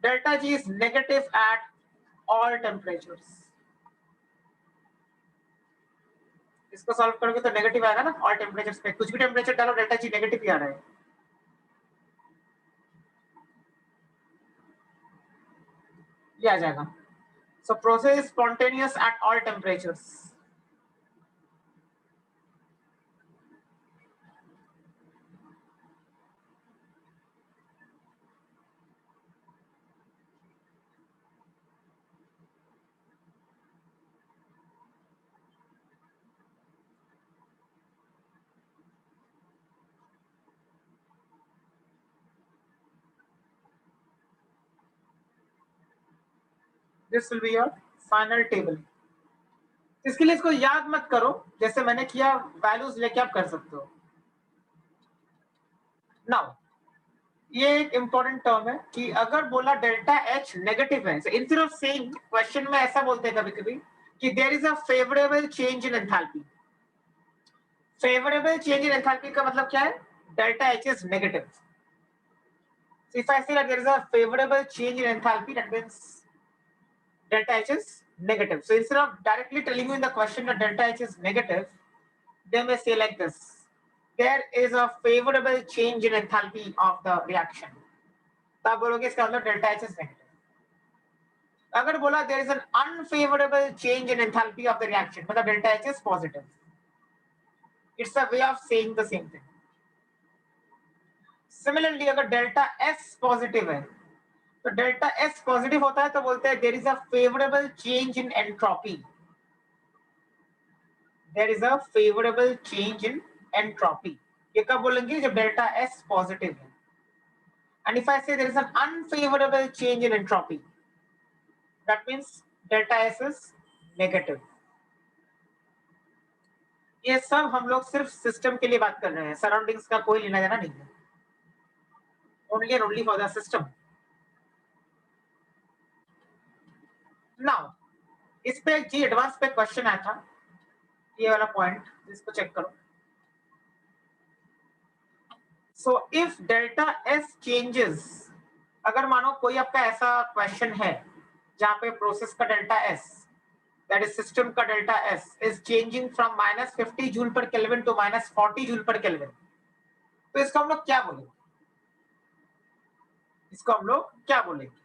Delta G is negative at all temperatures. इसको सॉल्व करोगे तो नेगेटिव आएगा ना ऑल टेम्परेचर्स पे, कुछ भी टेम्परेचर डालो डेल्टा जी नेगेटिव ही आ रहा है। ये आ जाएगा। So process is spontaneous at all temperatures. This will be your final table. इसके लिए इसको याद मत करो, जैसे मैंने किया वैल्यूज लेके आप कर सकते हो। नाउ ये एक इंपॉर्टेंट टर्म है कि अगर बोला डेल्टा एच नेगेटिव है, इंस्टेड ऑफ सेइंग क्वेश्चन में ऐसा बोलते हैं कभी-कभी कि there is a favourable change in enthalpy. Favourable change in enthalpy का मतलब क्या है? Delta H is negative. So if I say that there is a favorable change in enthalpy, that means delta H is negative. So instead of directly telling you in the question that delta H is negative, they may say like this: there is a favorable change in enthalpy of the reaction. तो आप बोलोगे इसका मतलब delta H is negative. अगर बोला there is an unfavorable change in enthalpy of the reaction, मतलब delta H is positive. It's a way of saying the same thing. Similarly, अगर delta S positive है तो डेल्टा S पॉजिटिव होता है तो बोलते हैं there is a favourable change in entropy. There is a favourable change in entropy. ये कब बोलेंगे? जब डेल्टा S पॉजिटिव है। And if I say there is an unfavourable change in entropy, that means delta S is negative. ये सब हम लोग सिर्फ सिस्टम के लिए बात कर रहे हैं, सराउंडिंग्स का कोई लेना देना नहीं है। Only and only for the system. Now, इस पे जी एडवांस पे क्वेश्चन आया था, ये वाला पॉइंट इसको चेक करो। So if delta S changes, अगर मानो कोई आपका ऐसा क्वेश्चन है जहां पे प्रोसेस का delta S, that is system का delta S is changing from -50 joule पर केल्विन to -40 जूल पर केल्विन, तो इसको हम लोग क्या बोलेंगे? इसको हम लोग क्या बोलेंगे?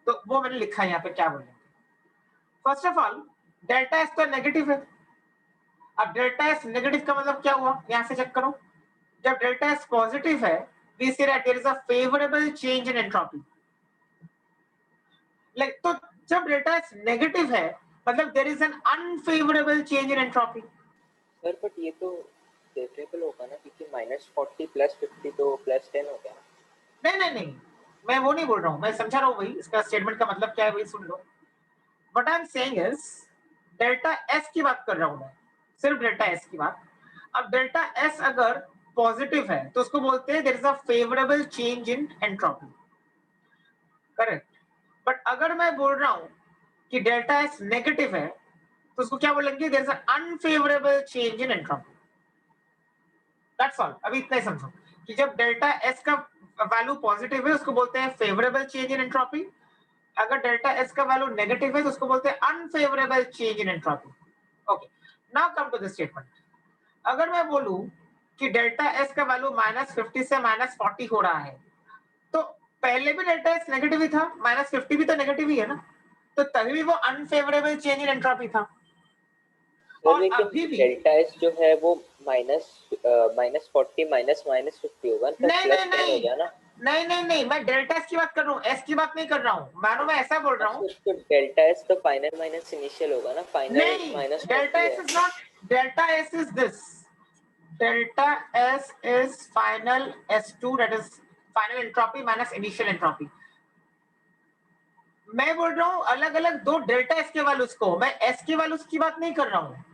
तो वो मैंने लिखा है यहाँ पे क्या बोलेंगे। First of all delta S तो नेगेटिव है। अब डेल्टा एस नेगेटिव का मतलब क्या हुआ? यहाँ से चेक करो। जब डेल्टा एस पॉजिटिव है, we say that there is a favourable change in entropy. Like तो जब डेल्टा एस नेगेटिव है मतलब there is an unfavourable change in entropy. Sir but ये तो फेवरेबल होगा ना, क्योंकि -40 + 50 तो +10 हो गया। नहीं, मैं वो नहीं बोल रहा हूँ, मैं समझा रहा हूँ वही, इसका स्टेटमेंट का मतलब क्या है वही सुन लो। What I am saying is delta S की बात कर रहा हूँ मैं, सिर्फ डेल्टा एस की बात। अब डेल्टा एस अगर पॉजिटिव है तो उसको बोलते हैं there is a favourable change in entropy, correct. But अगर मैं बोल रहा हूँ कि डेल्टा एस नेगेटिव है तो उसको क्या बोलेंगे? There is a unfavourable change in entropy. That's all. अभी इतना ही समझो कि जब डेल्टा एस का वैल्यू पॉजिटिव है उसको बोलते हैं फेवरेबल चेंज इन एंट्रोपी, अगर डेल्टा एस का वैल्यू नेगेटिव है तो उसको बोलते हैं unfavourable change in entropy. Okay, now come to the statement. अगर मैं बोलूं कि डेल्टा एस का वैल्यू -50 से -40 हो रहा है, तो पहले भी डेल्टा एस नेगेटिव ही था, -50 भी तो नेगेटिव ही है ना, तो तभी भी वो अनफेवरेबल चेंज इन एंट्रोपी था। और अभी भी डेल्टा एस जो है वो -40 -50 होगा, तो +10 हो गया ना। नहीं, मैं डेल्टा एस की बात कर रहा हूँ, एस की बात नहीं कर रहा हूँ। मानो मैं ऐसा बोल रहा हूँ, तो डेल्टा एस तो फाइनल माइनस इनिशियल होगा ना, final minus delta S is not, delta S is this, delta S is final S2, that is final entropy minus initial entropy. मैं बोल रहा हूँ अलग अलग दो डेल्टा एस के वैल्यूज को, मैं एस की वैल्यूज की बात नहीं कर रहा हूँ,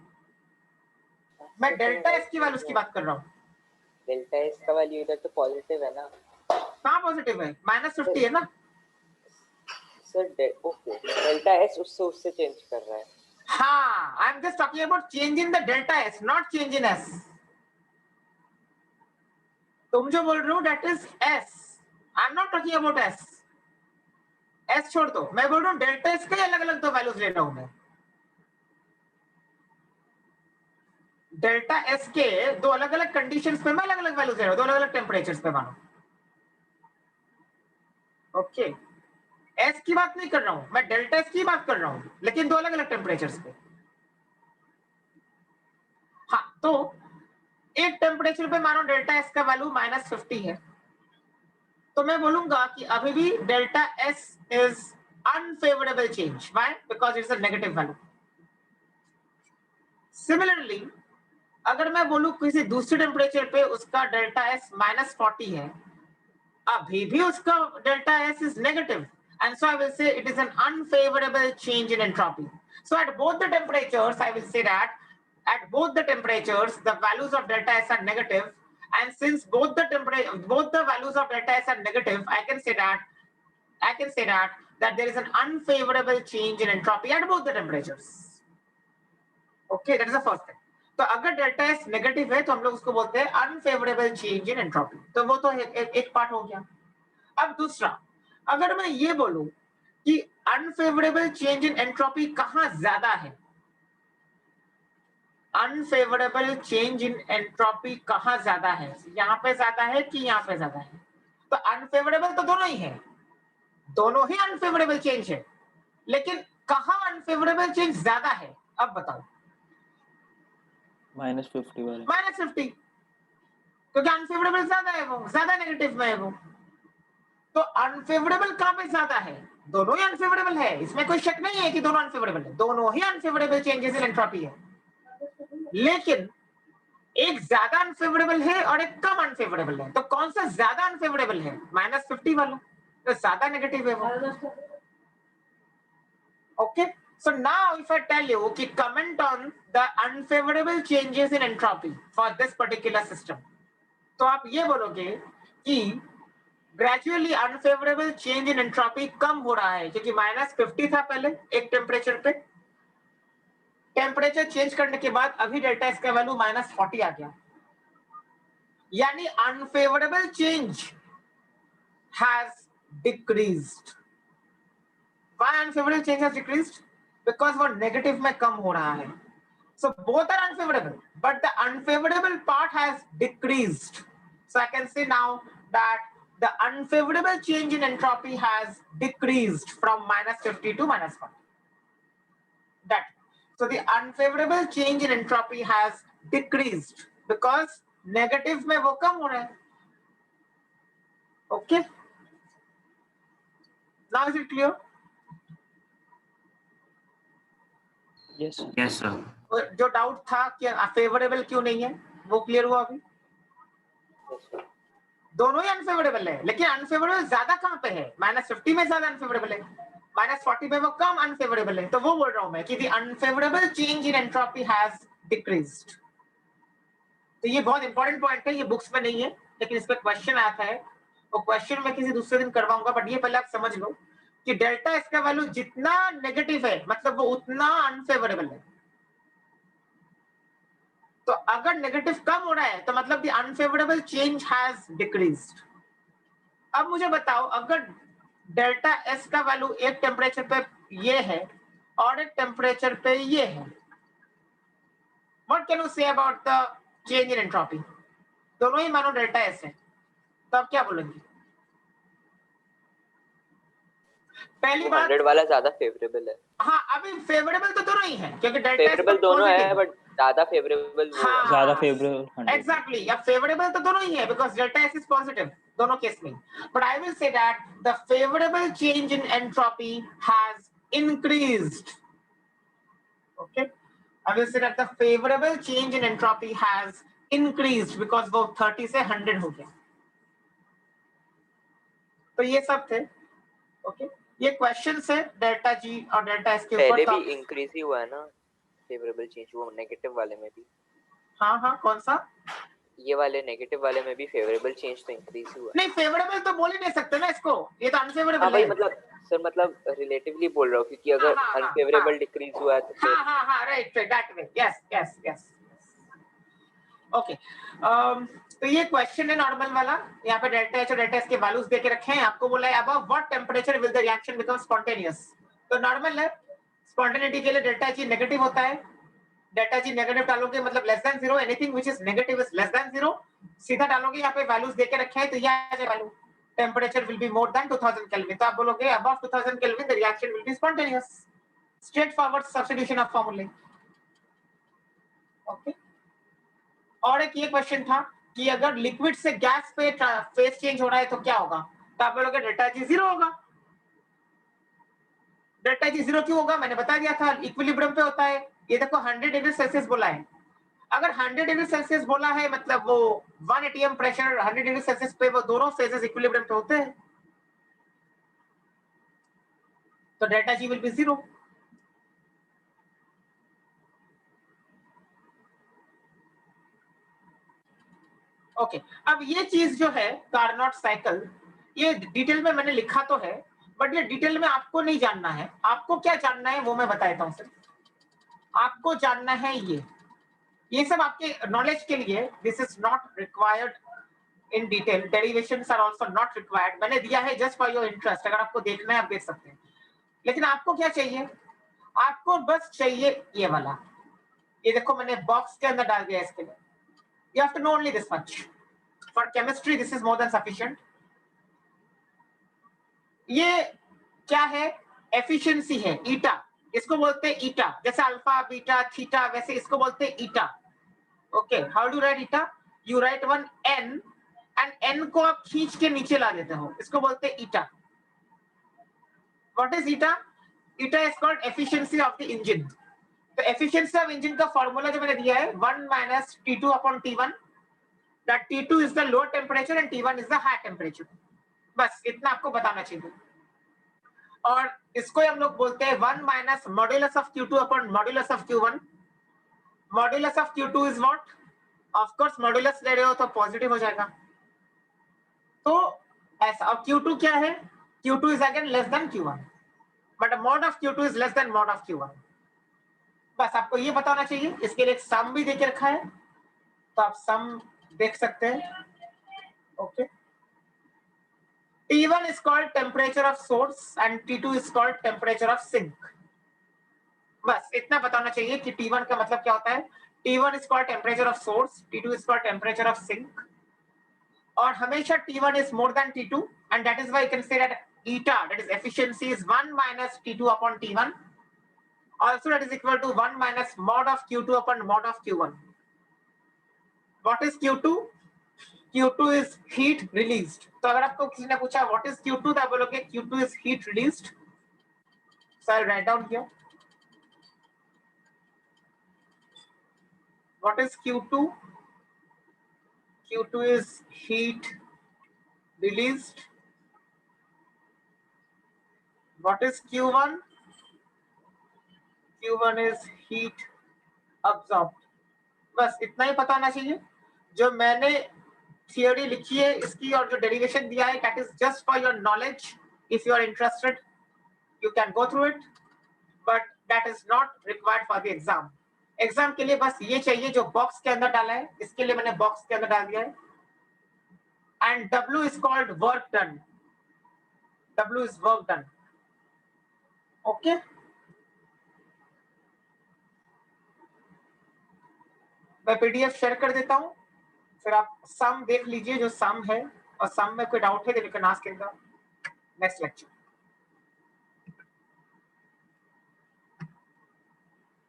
मैं डेल्टा एस की वैल्यूज की बात कर रहा हूँ। डेल्टा एस का वैल्यू इधर तो पॉजिटिव है ना। कहाँ पॉजिटिव है? -50 है ना सर। ओके, डेल्टा एस उससे चेंज कर रहा है। हाँ, I am just talking about change in the delta S, not change in S. तुम जो बोल रहे हो that is S, I am not talking about S. S छोड़ दो, मैं बोल रहा हूँ डेल्टा एस के अलग अलग दो वैल्यूज ले रहा हूं मैं। डेल्टा एस के दो अलग अलग कंडीशंस पे मैं अलग अलग वैल्यूज ले रहा हूं, दो अलग अलग टेम्परेचर्स पे मानो। ओके, एस की बात नहीं कर रहा हूं मैं, डेल्टा एस की बात कर रहा हूं, लेकिन दो अलग अलग टेम्परेचर्स पे। हाँ, तो एक टेम्परेचर पे मानो डेल्टा एस का वैल्यू -50 है, तो मैं बोलूंगा कि अभी भी delta S is unfavourable change. Why? Because it's a negative value. Similarly अगर मैं बोलूं किसी दूसरे टेम्परेचर पे उसका डेल्टा एस -40 है, अभी भी उसका delta S is negative, and so I will say it is an unfavorable change in entropy. So at both the temperatures, I will say that at both the temperatures, the values of delta S are negative, and since both the values of delta S are negative, I can say that there is an unfavorable change in entropy at both the temperatures. Okay, that is the first thing. तो अगर delta S negative है तो हम लोग उसको बोलते हैं unfavourable change in entropy. तो वो तो एक पार्ट हो गया. अब दूसरा, अगर मैं ये बोलूं कि अनफेवरेबल चेंज इन एंट्रोपी कहां ज्यादा है, अनफेवरेबल चेंज इन एंट्रोपी कहां ज्यादा है, यहां पे ज्यादा है कि यहां पे ज्यादा है? तो अनफेवरेबल तो दोनों ही है, दोनों ही अनफेवरेबल चेंज है, लेकिन कहां अनफेवरेबल चेंज ज्यादा है? अब बताओ. -50 वाले. -50, क्योंकि अनफेवरेबल ज्यादा है, वो ज्यादा नेगेटिव में है वो. तो अनफेवरेबल कहां पे ज्यादा है? दोनों ही अनफेवरेबल है, इसमें कोई शक नहीं है कि दोनों अनफेवरेबल है, दोनों ही अनफेवरेबल चेंजेस इन एंट्रोपी है, लेकिन एक ज्यादा अनफेवरेबल है और एक कम अनफेवरेबल है. तो कौन सा ज्यादा अनफेवरेबल है? -50 वाला, तो ज्यादा नेगेटिव है वो. Okay, so now if I tell you कि comment on the unfavorable changes in entropy for this particular system, तो आप ये बोलोगे कि gradually unfavorable change in entropy कम हो रहा है, क्योंकि -50 था पहले एक टेम्परेचर पे, टेम्परेचर चेंज करने के बाद अभी डेल्टा एस का वैल्यू -40 आ गया, यानी unfavourable change has decreased. Why unfavorable change has decreased? Because वो नेगेटिव में कम हो रहा है. So both are unfavorable, but the unfavorable part has decreased. So I can say now that the unfavorable change in entropy has decreased from -50 to -40. That. So the unfavorable change in entropy has decreased because negative में वो कम हो रहा है. Okay. Now is it clear? Yes, sir. Yes, sir. जो doubt था कि favourable क्यों नहीं है, वो क्लियर हुआ अभी? दोनों ही अनफेवरेबल है, लेकिन अनफेवरेबल ज्यादा कहां पे है? -50 में ज्यादा अनफेवरेबल है, -40 में वो कम अनफेवरेबल है. तो वो बोल रहा हूं मैं कि the unfavourable change in entropy has decreased. तो ये बहुत इंपॉर्टेंट पॉइंट है, ये बुक्स में नहीं है, लेकिन इस पे क्वेश्चन आता है. वो क्वेश्चन मैं किसी दूसरे दिन करवाऊंगा, बट ये पहले आप समझ लो कि डेल्टा एस का वैल्यू जितना नेगेटिव है, मतलब वो उतना अनफेवरेबल है. तो अगर नेगेटिव कम हो रहा है तो मतलब the unfavourable change has decreased. अब मुझे बताओ, अगर डेल्टा एस का वैल्यू एक टेम्परेचर पे ये है और एक टेम्परेचर पे ये है, what can you say about the change in entropy? दोनों ही मानो डेल्टा एस है, तो आप क्या बोलेंगे? पहली बात, 100 वाला ज्यादा फेवरेबल है. हाँ, अभी फेवरेबल तो दोनों ही हैं, क्योंकि डेल्टा एस फेवरेबल दोनों है, बट ज्यादा फेवरेबल हाँ, ज्यादा फेवरेबल 100. एग्जैक्टली. अब फेवरेबल तो दोनों ही है, because delta S is positive दोनों केस में. But I will say that the favourable change in entropy has increased. Okay, I will say that the favourable change in entropy has increased because वो 30 से 100 हो गया. तो ये सब थे. ओके, ये क्वेश्चन है डेल्टा जी और डेल्टा एस के ऊपर. पहले भी इंक्रीज ही हुआ है ना फेवरेबल चेंज, वो नेगेटिव वाले में भी. हाँ हाँ, कौन सा? ये वाले नेगेटिव वाले में भी फेवरेबल चेंज तो इंक्रीज हुआ. नहीं, फेवरेबल तो बोल ही नहीं सकते ना इसको, ये तो अनफेवरेबल हाँ भाई, है. मतलब सर, मतलब रिलेटिवली बोल रहा हूँ, क्योंकि अगर हाँ, हाँ, अनफेवरेबल हाँ. डिक्रीज हुआ है तो फिर हाँ हाँ हाँ, right, that way. Yes yes yes. Okay, तो ये क्वेश्चन है नॉर्मल वाला. यहाँ पे डेल्टा एच और डेल्टा एस के वैल्यूज देके रखे हैं. आपको बोला है above what temperature will the reaction become spontaneous. तो नॉर्मल है, स्पॉन्टेनिटी के लिए डेल्टा जी नेगेटिव होता है. डेल्टा जी नेगेटिव डालोगे मतलब less than 0, anything which is negative is less than 0. सीधा डालोगे, यहाँ पे वैल्यूज देके रखे हैं, तो ये आ जाए value. Temperature will be more than 2000 kelvin, तो आप बोलोगे above 2000 kelvin the reaction will be spontaneous. Straight forward substitution of फॉर्मूले. ओके, और एक ये क्वेश्चन था कि अगर लिक्विड से गैस पे फेज चेंज हो रहा है तो क्या होगा? तो आप बोलोगे डेल्टा जी 0 होगा. डेल्टा जी 0 क्यों होगा? मैंने बता दिया था, इक्विलिब्रियम पे होता है. ये देखो 100 डिग्री सेल्सियस बोला है. अगर 100 डिग्री सेल्सियस बोला है मतलब वो 1 atm प्रेशर 100 डिग्री सेल्सियस पे वो दोनों फेजेस इक्विलिब्रियम पे होते हैं, तो delta G will be 0. Okay, अब ये चीज जो है कार्नोट साइकिल, ये डिटेल में मैंने लिखा तो है, बट ये डिटेल में आपको नहीं जानना है। आपको क्या जानना है वो मैं बता देता हूँ सर। आपको जानना है ये सब आपके नॉलेज के लिए, this is not required in detail, derivations are also not required, मैंने दिया है जस्ट फॉर योर इंटरेस्ट, अगर आपको देखना है आप देख सकते हैं। लेकिन आपको क्या चाहिए, आपको बस चाहिए ये वाला, ये देखो मैंने बॉक्स के अंदर डाल दिया इसके लिए। You have to know only this much. For chemistry, this is more than sufficient. ये क्या है, एफिशिएंसी है, ईटा, इसको बोलते हैं ईटा, जैसे अल्फा बीटा थीटा वैसे इसको बोलते हैं eta. Okay, how do write eta, you write one N and N को आप खींच के नीचे ला देते हो, इसको बोलते हैं eta. What is eta, eta is called efficiency of the engine. तो एफिशिएंसी ऑफ इंजन का फॉर्मूला जो मैंने दिया है 1 minus T2 upon T1, that T2 is the lower temperature and T1 is the high temperature। बस इतना आपको बताना चाहिए। और इसको हम लोग बोलते हैं 1 minus modulus of Q2 upon modulus of Q1। Modulus of Q2 is what, of course modulus ले रहे हो तो पॉजिटिव हो जाएगा, तो ऐसा। और Q2 क्या है, Q2 is again less than Q1, but mod of Q2 is less than mod of Q1। बस आपको ये बताना चाहिए। इसके लिए एक सम भी देके रखा है, तो आप सम देख सकते हैं। Okay, T1 is called temperature of source and T2 is called temperature of sink। बस इतना बताना चाहिए कि T1 का मतलब क्या होता है। T1 is called temperature of source, T2 is called temperature of sink, और हमेशा T1 is more than T2 and that is why you can say that eta, that is efficiency, is 1 minus T2 upon T1, also that is equal to 1 minus mod of Q2 upon mod of Q1। What is Q2? Q2 is heat released। तो अगर आपको किसी ने पूछा what is Q2, तो आप बोलोगे Q2 is heat released। So I'll write down here what is Q2. Q2 is heat released। What is Q1? Q1 is heat absorbed। बस इतना ही पता होना चाहिए। जो मैंने थियोरी लिखी है इसकी और जो डेरिवेशन दिया है, that is just for your knowledge, if you are interested you can go through it, but that is not required for the exam। Exam के लिए बस ये चाहिए जो बॉक्स के अंदर डाला है, इसके लिए मैंने बॉक्स के अंदर डाल दिया है। And W is called work done, W is work done। Okay, मैं PDF शेयर कर देता हूँ, फिर आप सम देख लीजिए जो सम है, और सम में कोई डाउट है तो you can ask in the next lecture.